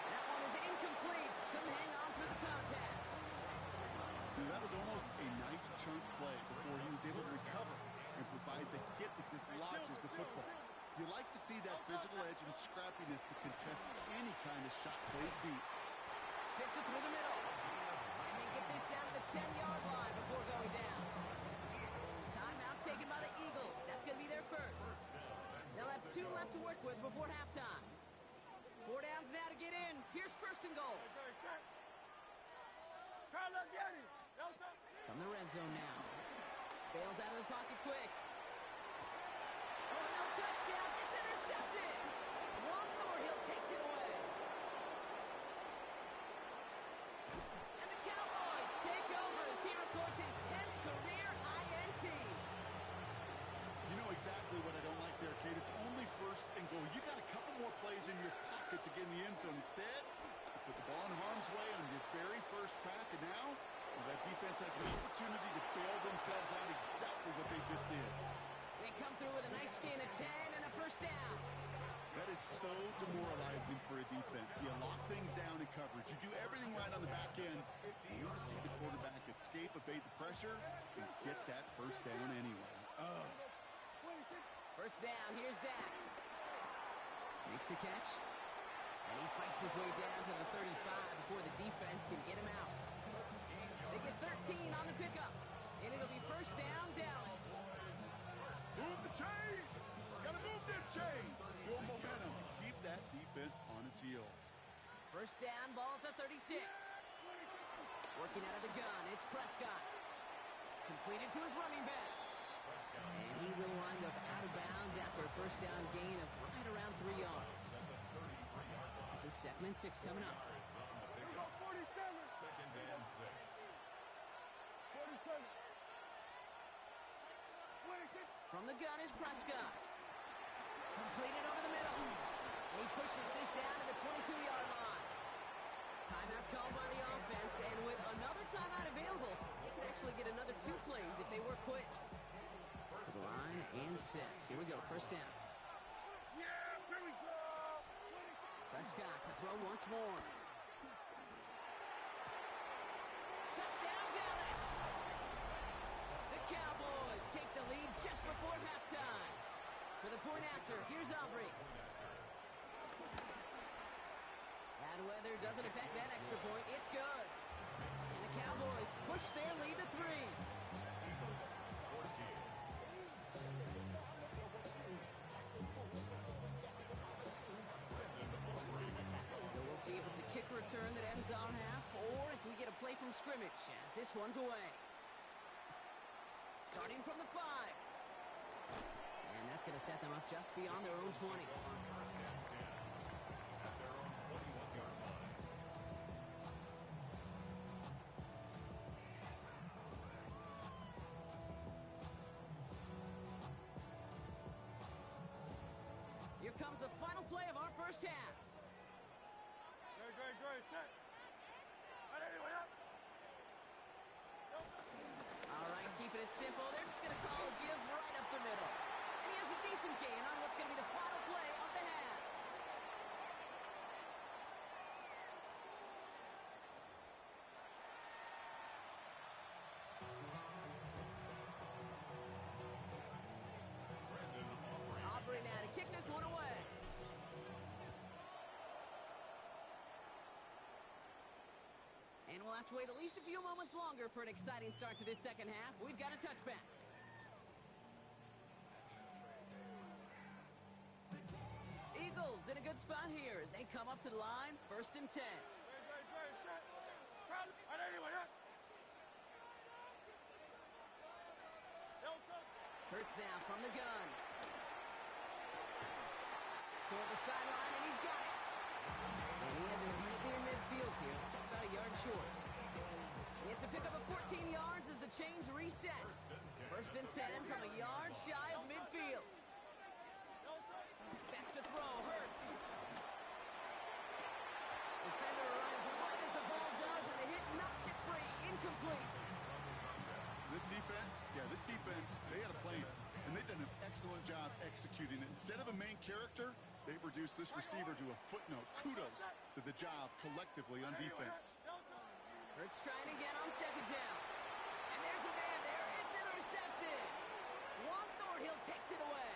That one is incomplete. Couldn't hang on through the contact. That was almost a nice chunk play before he was able to recover and provide the hit that dislodges the football. You like to see that physical edge and scrappiness to contest any kind of shot plays deep. Fits it through the middle. And they get this down to the 10-yard line before going down. Timeout taken by the Eagles. That's going to be their first. They'll have 2 left to work with before halftime. 4 downs now to get in. Here's first and goal. From the red zone now. Bails out of the pocket quick. Oh, no touchdown. It's intercepted. Juan Thornhill takes it away. And the Cowboys take over as he records his 10th career INT. You know exactly what I don't like there, Kate. It's only first and goal. You got a couple more plays in your pocket to get in the end zone. Instead, you put the ball in harm's way on your very first crack, and now that defense has an opportunity to bail themselves out exactly what they just did. They come through with a nice gain of 10 and a first down. That is so demoralizing for a defense. You lock things down in coverage. You do everything right on the back end. You need to see the quarterback escape, evade the pressure, and get that first down anyway. First down, here's Dak. Makes the catch. And he fights his way down to the 35 before the defense can get him out. They get 13 on the pickup. And it'll be first down, Dallas. Move the chain! Gotta move that chain! Build momentum. Keep that defense on its heels. First down, ball at the 36. Working out of the gun, it's Prescott. Completed to his running back. And he will wind up out of bounds after a first down gain of right around 3 yards. This is 2nd and 6 coming up. Second and 6. From the gun is Prescott. Completed over the middle. And he pushes this down to the 22-yard line. Timeout called by the offense, and with another timeout available, they can actually get another 2 plays if they work quick. To the line and set. Here we go, first down. Prescott to throw once more. Touchdown, Dallas! The Cowboys take the lead just before halftime. For the point after, here's Aubrey. Bad weather doesn't affect that extra point. It's good. And the Cowboys push their lead to 3. return that ends our half, or if we get a play from scrimmage as this one's away. Starting from the 5. And that's going to set them up just beyond their own 20. Here comes the final play of our first half. All right, keeping it simple. They're just going to call a give right up the middle. And he has a decent gain on what's going to be the final play of the half. Aubrey now to kick this one away. And we'll have to wait at least a few moments longer for an exciting start to this second half. We've got a touchback. Eagles in a good spot here as they come up to the line. 1st and 10. Hurts now from the gun. Toward the sideline, and he's got it. And he has it right near midfield here. It's about a yard short. It's a pickup of 14 yards as the chains reset. 1st and 10 from a yard shy of midfield. Back to throw, Hurts. Defender arrives right as the ball does, and the hit knocks it free. Incomplete. This defense, they had a plan, and they've done an excellent job executing it. Instead of a main character, they've reduced this receiver to a footnote. Kudos to the job collectively on defense. Hurts trying again on 2nd down. And there's a man there. It's intercepted. Juan Thornhill takes it away.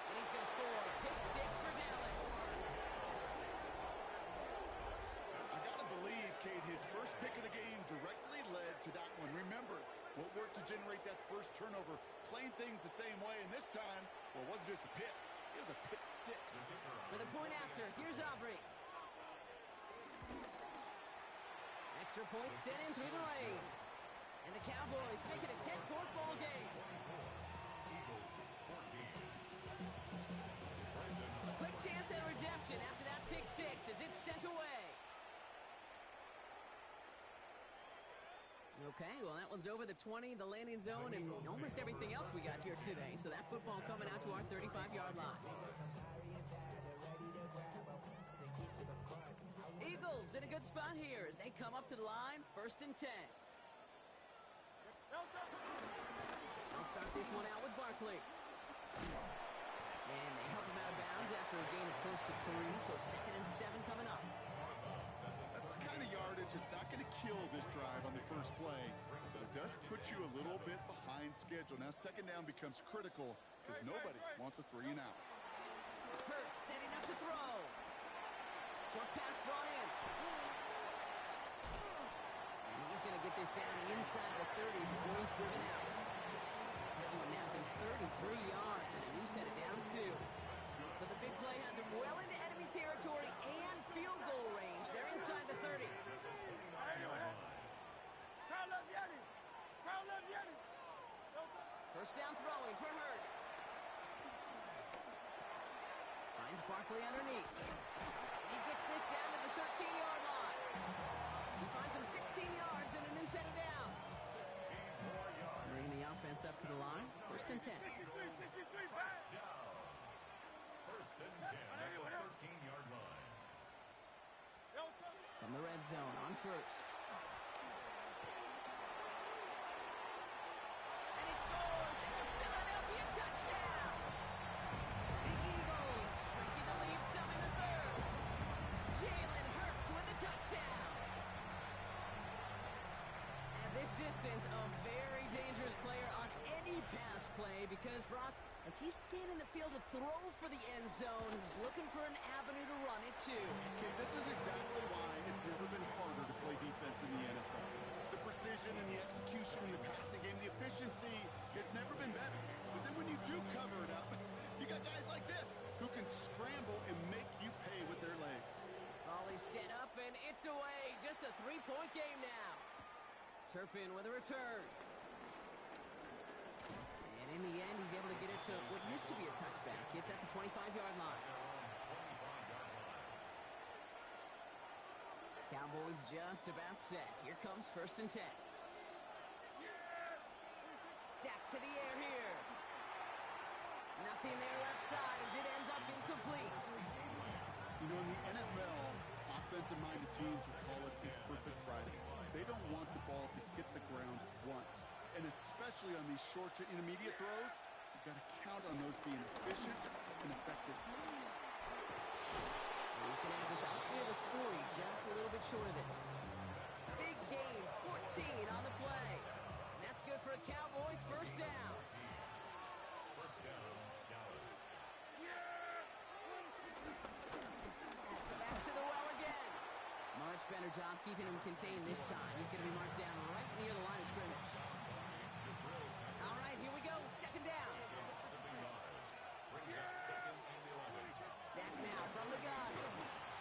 And he's going to score. Pick 6 for Dallas. I got to believe, Kate, his first pick of the game directly led to that one. Remember, what worked to generate that first turnover, playing things the same way, and this time, well, it wasn't just a pick. It was a pick 6. For the point after, here's Aubrey. Extra point sent in through the lane. And the Cowboys make it a 10-point ball game. A quick chance at redemption after that pick 6 as it's sent away. Okay, well, that one's over the 20, the landing zone, and almost everything else we got here today. So that football coming out to our 35-yard line. Eagles in a good spot here as they come up to the line. 1st and 10. They'll start this one out with Barkley. And they help him out of bounds after a gain of close to 3, so 2nd and 7 coming up. That's the kind of yardage that's not going to kill this drive on the first play, but it does put you a little bit behind schedule. Now 2nd down becomes critical because nobody wants a 3 and out. Hurts setting up to throw. Short pass brought in. And he's going to get this down inside the 30 before he's driven out. That one nabs him 33 yards and a new set of downs too. So the big play has him well into enemy territory and field goal range. They're inside the 30. First down throwing for Hurts. Finds Barkley underneath. He gets this down to the 13-yard line. He finds him 16 yards and a new set of downs. Bringing the offense up to the line. 1st and 10. From the red zone on 1st. And he scores! It's a Philadelphia touchdown! The Eagles shrinking the lead some in the 3rd. Jalen Hurts with the touchdown. At this distance, a very dangerous player on any pass play because, Brock, as he's scanning the field to throw for the end zone, he's looking for an avenue to run it to. Okay, this is exactly why it's never been harder to play defense in the NFL. The precision and the execution in the passing game, the efficiency has never been better. But then when you do cover it up, you got guys like this who can scramble and make you pay with their legs. is set up, and it's away. Just a three-point game now. Turpin with a return. And in the end, he's able to get it to what used to be a touchback. It's at the 25-yard line. Cowboys just about set. Here comes 1st and 10. Dak to the air here. Nothing there left side as it ends up incomplete. You know, in the NFL, offensive-minded teams will call it the perfect Friday. They don't want the ball to hit the ground once. And especially on these short to intermediate throws, you've got to count on those being efficient and effective. He's going to have this out near the 40, just a little bit short of it. Big gain, 14 on the play. And that's good for a Cowboys first down. First down, Dallas. Back to the well again. Much better job keeping him contained this time. He's going to be marked down right near the line of scrimmage. All right, here we go. 2nd down. Brings up 2nd and 11. Dak now from the gun.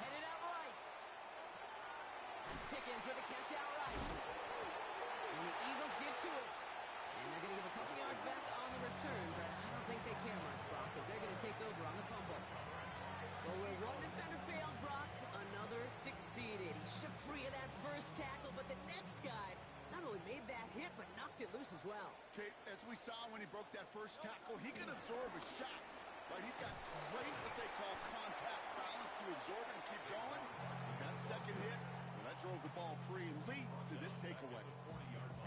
Headed out right. That's Pickens with a catch out right. And the Eagles get to it. And they're going to give a couple yards back on the return, but I don't think they care much, Brock, because they're going to take over on the fumble. Well, where one defender failed, Brock, another succeeded. He shook free of that first tackle, but the next guy not only made that hit, but knocked it loose as well. Okay, as we saw when he broke that first tackle, he can absorb a shot. Right, he's got great what they call contact balance to absorb it and keep going. That second hit, well, that drove the ball free and leads to this takeaway.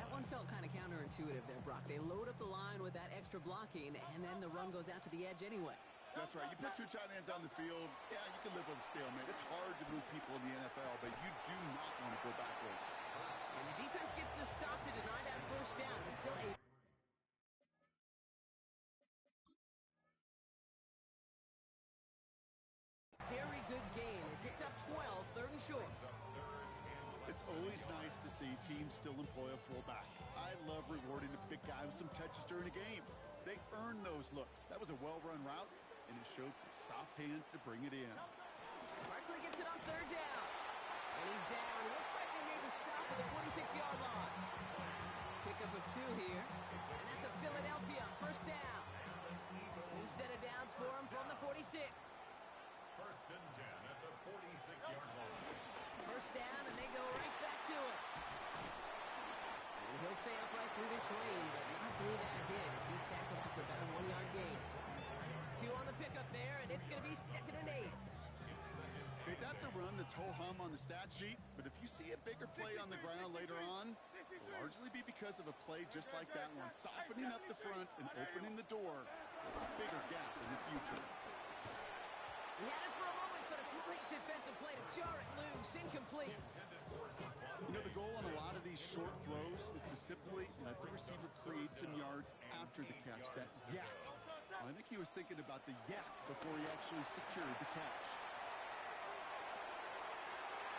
That one felt kind of counterintuitive there, Brock. They load up the line with that extra blocking, and then the run goes out to the edge anyway. That's right. You put 2 tight ends on the field, yeah, you can live with a stalemate. It's hard to move people in the NFL, but you do not want to go backwards. And the defense gets the stop to deny that first down. It's still a very good game. They picked up 12, 3rd and short. It's always nice to see teams still employ a fullback. I love rewarding a big guy with some touches during a game. They earn those looks. That was a well-run route, and it showed some soft hands to bring it in. Barkley gets it on 3rd down. And he's down. It looks like they made the stop at the 46-yard line. Pickup of 2 here. And that's a Philadelphia 1st down. New set of downs for him from the 46. 1st and 10 at the 46-yard line. 1st down, and they go right back to it. And he'll stay upright through this rain, but not through that hit as he's tackled after about a 1-yard gain. 2 on the pickup there, and it's going to be 2nd and 8. Okay, that's a run that's ho-hum on the stat sheet, but if you see a bigger play on the ground later on, it'll largely be because of a play just like that one, softening up the front and opening the door for a bigger gap in the future. He had it for a moment, but a great defensive play to jar it loose, incomplete. You know, the goal on a lot of these short throws is to simply let the receiver create some yards after the catch, that yak. I think he was thinking about the yak before he actually secured the catch.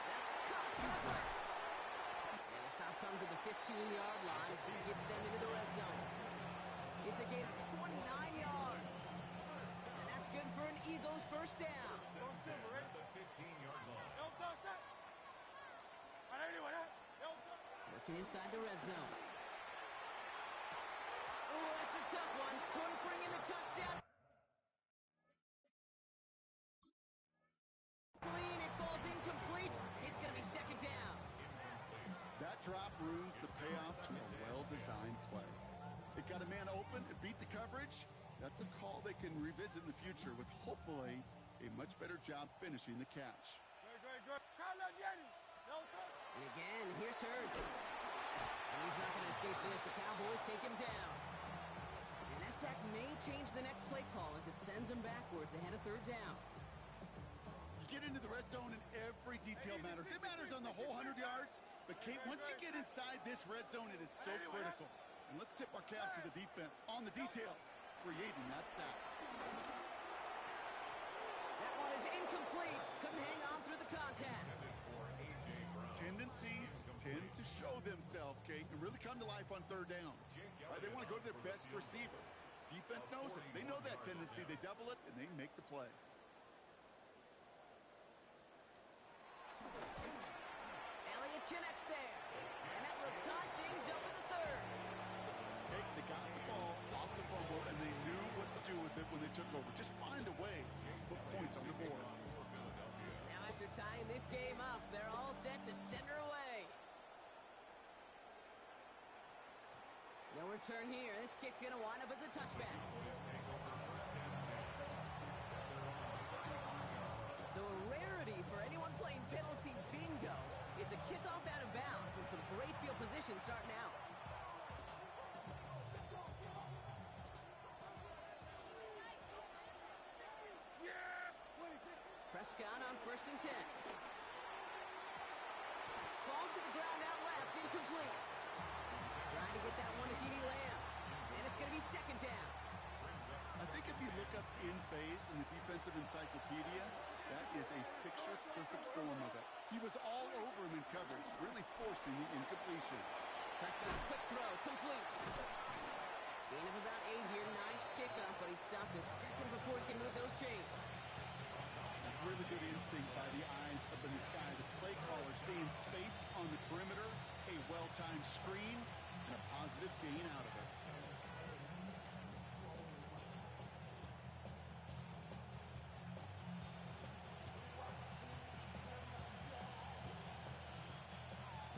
That's caught for the first. And the stop comes at the 15-yard line as he gets them into the red zone. It's a gain of 29 yards. And that's good for an Eagles first down. At the 15-yard line. Working inside the red zone. Oh, that's a tough one. Couldn't bring in the touchdown. It falls incomplete. It's going to be 2nd down. That drop ruins the payoff to a well-designed play. It got a man open, it beat the coverage. That's a call they can revisit in the future with hopefully a much better job finishing the catch. And again, here's Hurts. And he's not going to escape this. The Cowboys take him down. And that sack may change the next play call as it sends him backwards ahead of 3rd down. You get into the red zone and every detail matters. It matters on the whole 100 yards. But, Kate, once you get inside this red zone, it is so critical. And let's tip our cap to the defense on the details, creating that sack. That one is incomplete. Couldn't hang on through the contact. Tendencies tend to show themselves, Kate, and really come to life on 3rd downs. Right, they want to go to their best receiver. Defense knows it. They know that tendency. They double it, and they make the play. connects there. And that will tie things up in the third. Okay, they got the ball off the fumble, and they knew what to do with it when they took over. Just find a way to put points on the board. Now after tying this game up, they're all set to send her away. No return here. This kick's going to wind up as a touchback. So a rarity for anyone playing penalty bingo. It's a kickoff out of bounds and some great field position starting out. Prescott on 1st and 10. Falls to the ground out left, incomplete. Trying to get that one to CeeDee Lamb. And it's going to be 2nd down. I think if you look up in phase in the defensive encyclopedia, that is a picture-perfect form of it. He was all over him in coverage, really forcing the incompletion. Prescott, quick throw, complete. Gain of about 8 here. Nice pickup, but he stopped a second before he can move those chains. That's really good instinct by the eyes up in the sky. The play caller seeing space on the perimeter, a well-timed screen, and a positive gain out of it.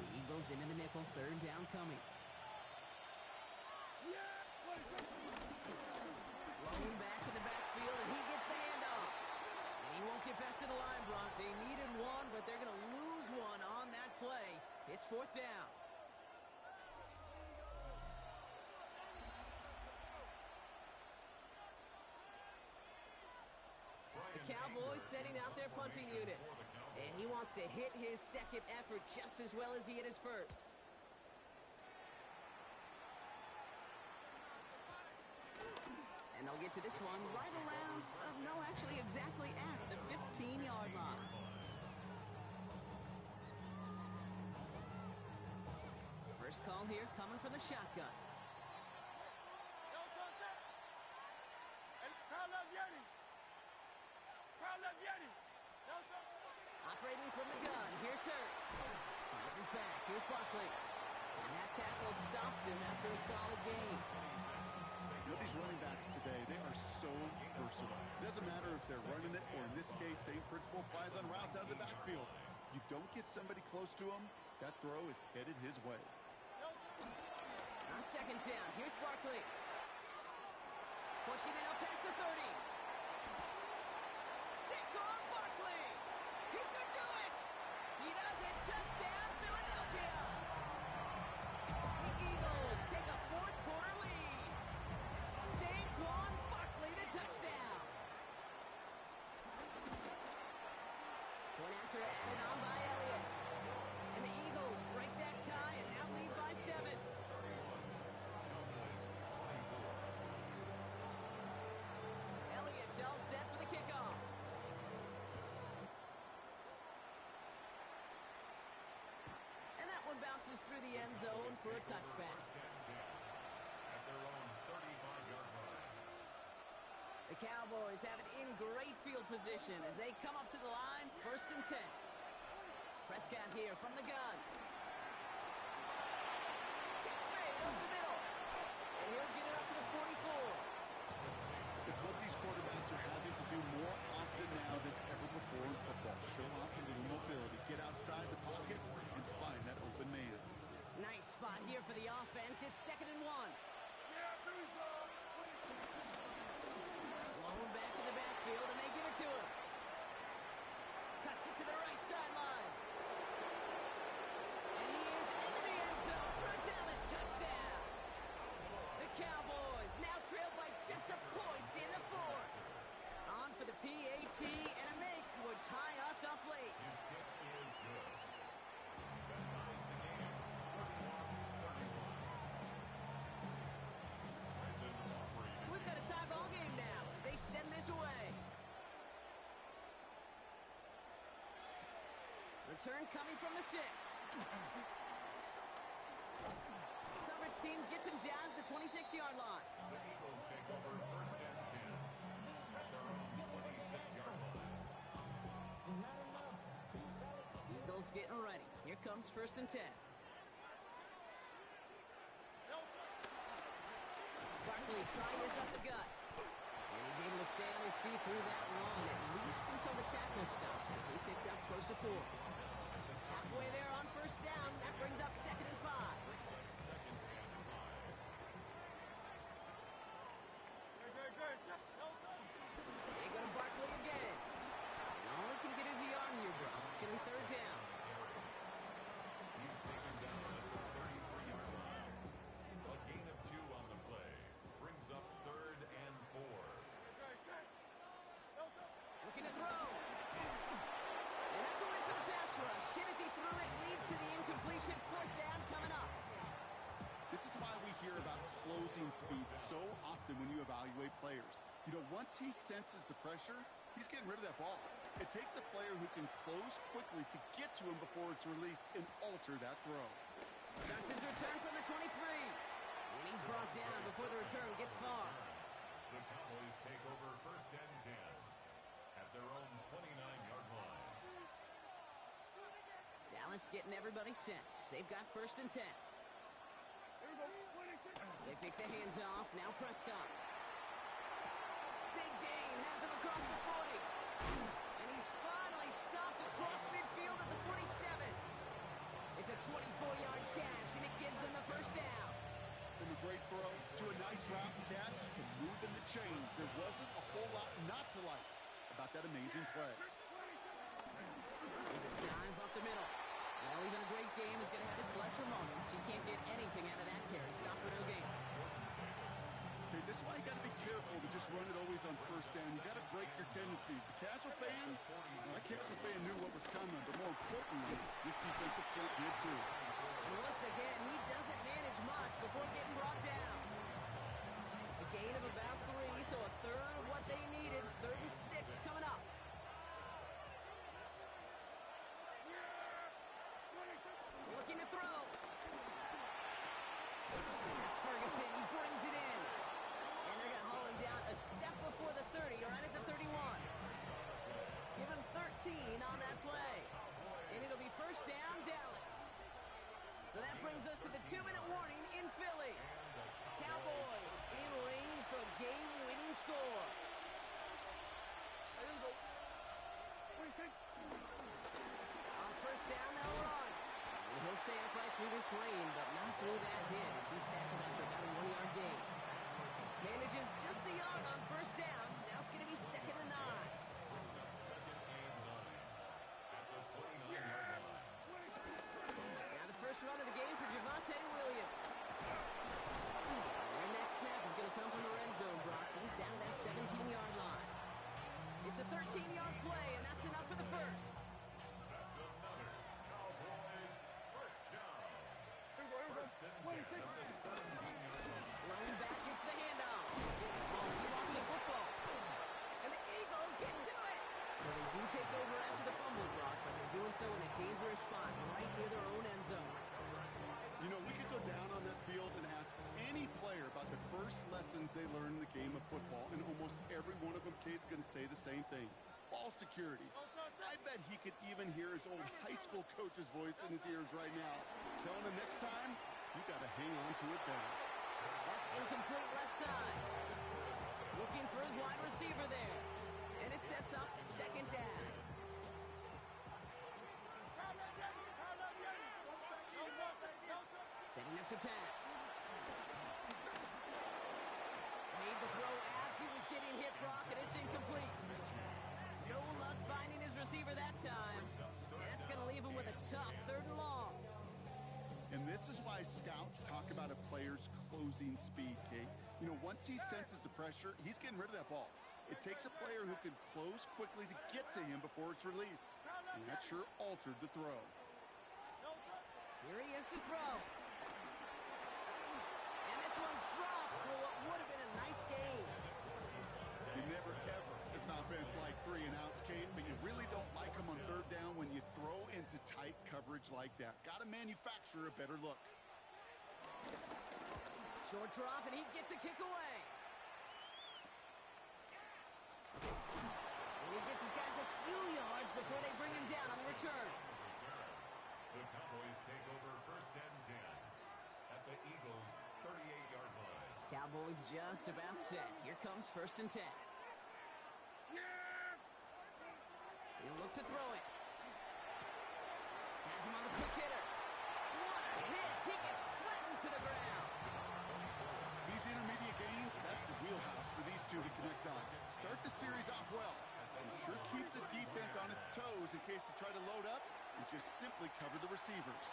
The Eagles into the nickel, 3rd down coming. Blown back in the backfield, and he gets the handoff. And he won't get back to the line, Brock. They needed one, but they're going to lose one on that play. It's 4th down. The Cowboys setting out their punting unit. And he wants to hit his second effort just as well as he hit his first. And they'll get to this one right around, no, actually exactly at the 15-yard line. First call here coming from the shotgun. Operating from the gun, here's Hurts. Finds his back, here's Barkley. And that tackle stops him after a solid gain. You know, these running backs today, they are so versatile. Doesn't matter if they're running it, or in this case, same principle applies on routes out of the backfield. You don't get somebody close to him, that throw is headed his way. On 2nd down, here's Barkley. Pushing it up past the 30. Saquon Barkley! He could do it! He does it! Touchdown, Philadelphia! The Eagles take a 4th quarter lead. Saquon Barkley, the touchdown. Point after added on by Elliott. And the Eagles break that tie and now lead by 7. Elliott's all set for the kickoff. And that one bounces through the end zone for a touchback. At their own 35-yard line. The Cowboys have it in great field position as they come up to the line, 1st and 10. Prescott here from the gun. Catch made over the middle. And he'll get it up to the 44. It's what these quarterbacks are having to do more often now than ever before in football. Show off a little mobility, get outside the pocket, and find that open man. Nice spot here for the offense. It's 2nd and 1. Blown back in the backfield, and they give it to him. Cuts it to the right sideline. And he is into the end zone for a Dallas touchdown. The Cowboys now trail by just a point in the 4th. On for the PAT, and a make would tie us up late. His kick is good. That ties the game. 31-31. We've got a tie ball game now as they send this away. Return coming from the 6. Coverage team gets him down at the 26-yard line. The Eagles take over 1st and 10 at their own 26-yard line. Eagles getting ready. Here Here comes 1st and 10. Barkley trying this up the gut. And he's able to stay on his feet through that run, at least until the tackle stops. As he picked up close to 4. Halfway there on 1st down. That brings up 2nd and 5. They go to Barkley again. And all he can get is a yard here, bro. It's going to be 3rd down. He's taken down at the 33-yard line. A gain of 2 on the play. Brings up 3rd and 4. Looking to throw. And that's a win for the pass rush. Hit as he threw it, leads to the incompletion. 4th down coming up. This is why we hear about closing speed so often when you evaluate players. You know, once he senses the pressure, he's getting rid of that ball. It takes a player who can close quickly to get to him before it's released and alter that throw. Starts his return from the 23. And he's brought down before the return gets far. The Cowboys take over 1st and 10 at their own 29-yard line. Dallas getting everybody set. They've got 1st and 10. They pick the hands off. Now Prescott. Big gain. Has them across the 40. And he's finally stopped across midfield at the 47. It's a 24-yard gash, and it gives them the 1st down. From a great throw to a nice route and catch to moving the chains, there wasn't a whole lot not to like about that amazing play. There's a dive up the middle. Well, even a great game is going to have its lesser moments. You can't get anything out of that carry. Stop for no gain. Okay, this is why you got to be careful to just run it always on 1st down. You got to break your tendencies. The casual fan, well, that casual fan knew what was coming, but more importantly, this defensive front did too. And once again, he doesn't manage much before getting brought down. A gain of about 3, so a third of what they needed. 3rd and 6 coming up. Looking to throw. That's Ferguson. He brings it in. And they're going to haul him down a step before the 30, or right at the 31. Give him 13 on that play. And it'll be 1st down, Dallas. So that brings us to the 2-minute warning in Philly. Cowboys in range for a game-winning score. On 1st down, they'll run. And he'll stay upright through this rain, but not through that hit as he's tackled after about a 1-yard gain. Manages just a yard on 1st down. Now it's going to be 2nd and 9. Now the first run of the game for Javonte Williams. Their next snap is going to come from the red zone, Brock. He's down that 17-yard line. It's a 13-yard play, and that's enough for the 1st. That's another Cowboys 1st down. 1st and 10 at the 17-yard line. Running back gets the handoff. Oh, he lost the football. And the Eagles get to it. So they do take over after the fumble, Brock, but they're doing so in a dangerous spot right near their own end zone. You know, we could go down on that field and ask any player about the first lessons they learned in the game of football, and almost every one of them, Kate's going to say the same thing. Ball security. I bet he could even hear his old high school coach's voice in his ears right now, telling him next time, you got to hang on to it better. That's incomplete left side. Looking for his wide receiver there. And it sets up 2nd down. Setting up to pass. Made the throw as he was getting hit, Brock, and it's incomplete. No luck finding his receiver that time. And that's going to leave him with a tough 3rd and long. And this is why scouts talk about a player's closing speed, Kate. You know, once he senses the pressure, he's getting rid of that ball. It takes a player who can close quickly to get to him before it's released. And that sure altered the throw. Here he is to throw. And this one's dropped for what would have been a nice game. You never ever, as an offense, like 3 and outs, Kate, but you really don't like them on 3rd down when you throw into tight coverage like that. Got to manufacture a better look. Short drop, and he gets a kick away. And he gets his guys a few yards before they bring him down on the return. The Cowboys Cowboys just about set. Here comes 1st and 10. He'll look to throw it. Has him on the quick hitter. What a hit! He gets flattened to the ground. These intermediate gains, that's the wheelhouse for these two to connect on. Start the series off well. And sure keeps the defense on its toes in case they try to load up and just simply cover the receivers.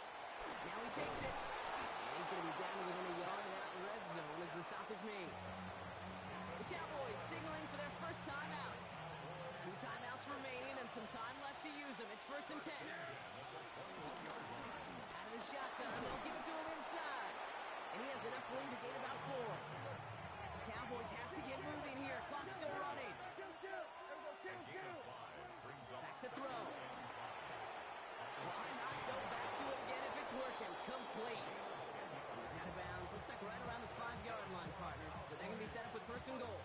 Now he takes it. And he's going to be down to within a yard of that red zone as the stop is made. The Cowboys signaling for their first timeout. 2 timeouts remaining and some time left to use them. It's 1st and 10. Out of the shotgun, they'll give it to him inside. And he has enough room to gain about 4. The Cowboys have to get moving here. Clock's still running. Back to throw. Why not go back to it again if it's working? Complete. He's out of bounds. Looks like right around the 5-yard line, partner. So they're going to be set up with 1st and goal.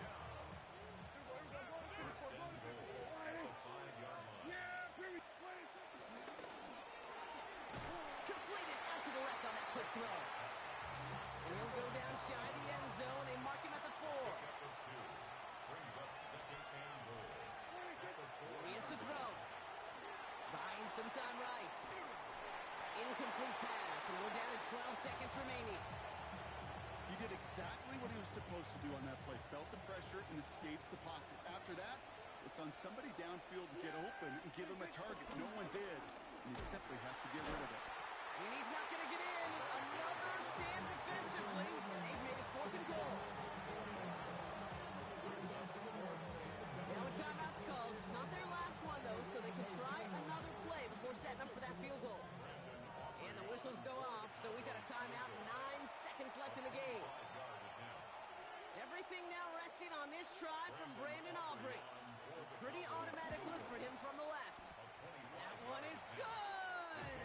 Completed out to the left on that quick throw. And he'll go down shy of the end zone. They mark him at the 4. Here he is to throw. Buying some time right. Incomplete pass, and we're down to 12 seconds remaining. He did exactly what he was supposed to do on that play. Felt the pressure and escapes the pocket. After that, it's on somebody downfield to get open and give him a target. No one did, and he simply has to get rid of it. And he's not going to get in. Another stand defensively, and they've made it 4th and goal. Now a timeout's called. It's not their last one, though, so they can try another play before setting up for that field goal. And the whistles go off, so we got a timeout. 9 seconds left in the game. Everything now resting on this try from Brandon Aubrey. A pretty automatic look for him from the left. That one is good.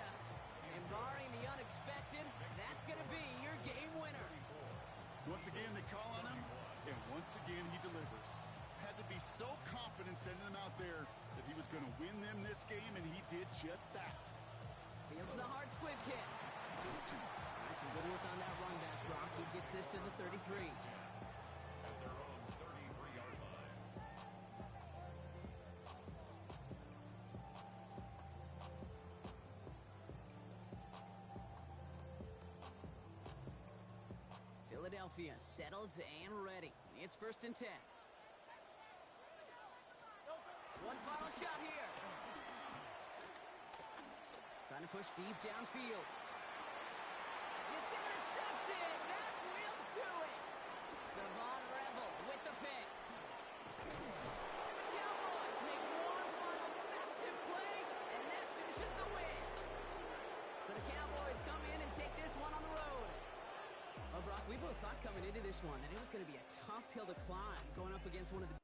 And barring the unexpected, that's going to be your game winner. Once again, they call on him, and once again, he delivers. Had to be so confident sending him out there that he was going to win them this game, and he did just that. Fields the hard squib kick. That's some good work on that run back, Brock. He gets this to the 33. Philadelphia settled and ready. It's 1st and 10. One final shot here. Trying to push deep downfield. It's intercepted. That will do it. Savon Rebel with the pick. And the Cowboys make one final massive play, and that finishes the win. So the Cowboys come in and take this one on the road. Well, Brock, we both thought coming into this one that it was going to be a tough hill to climb going up against one of the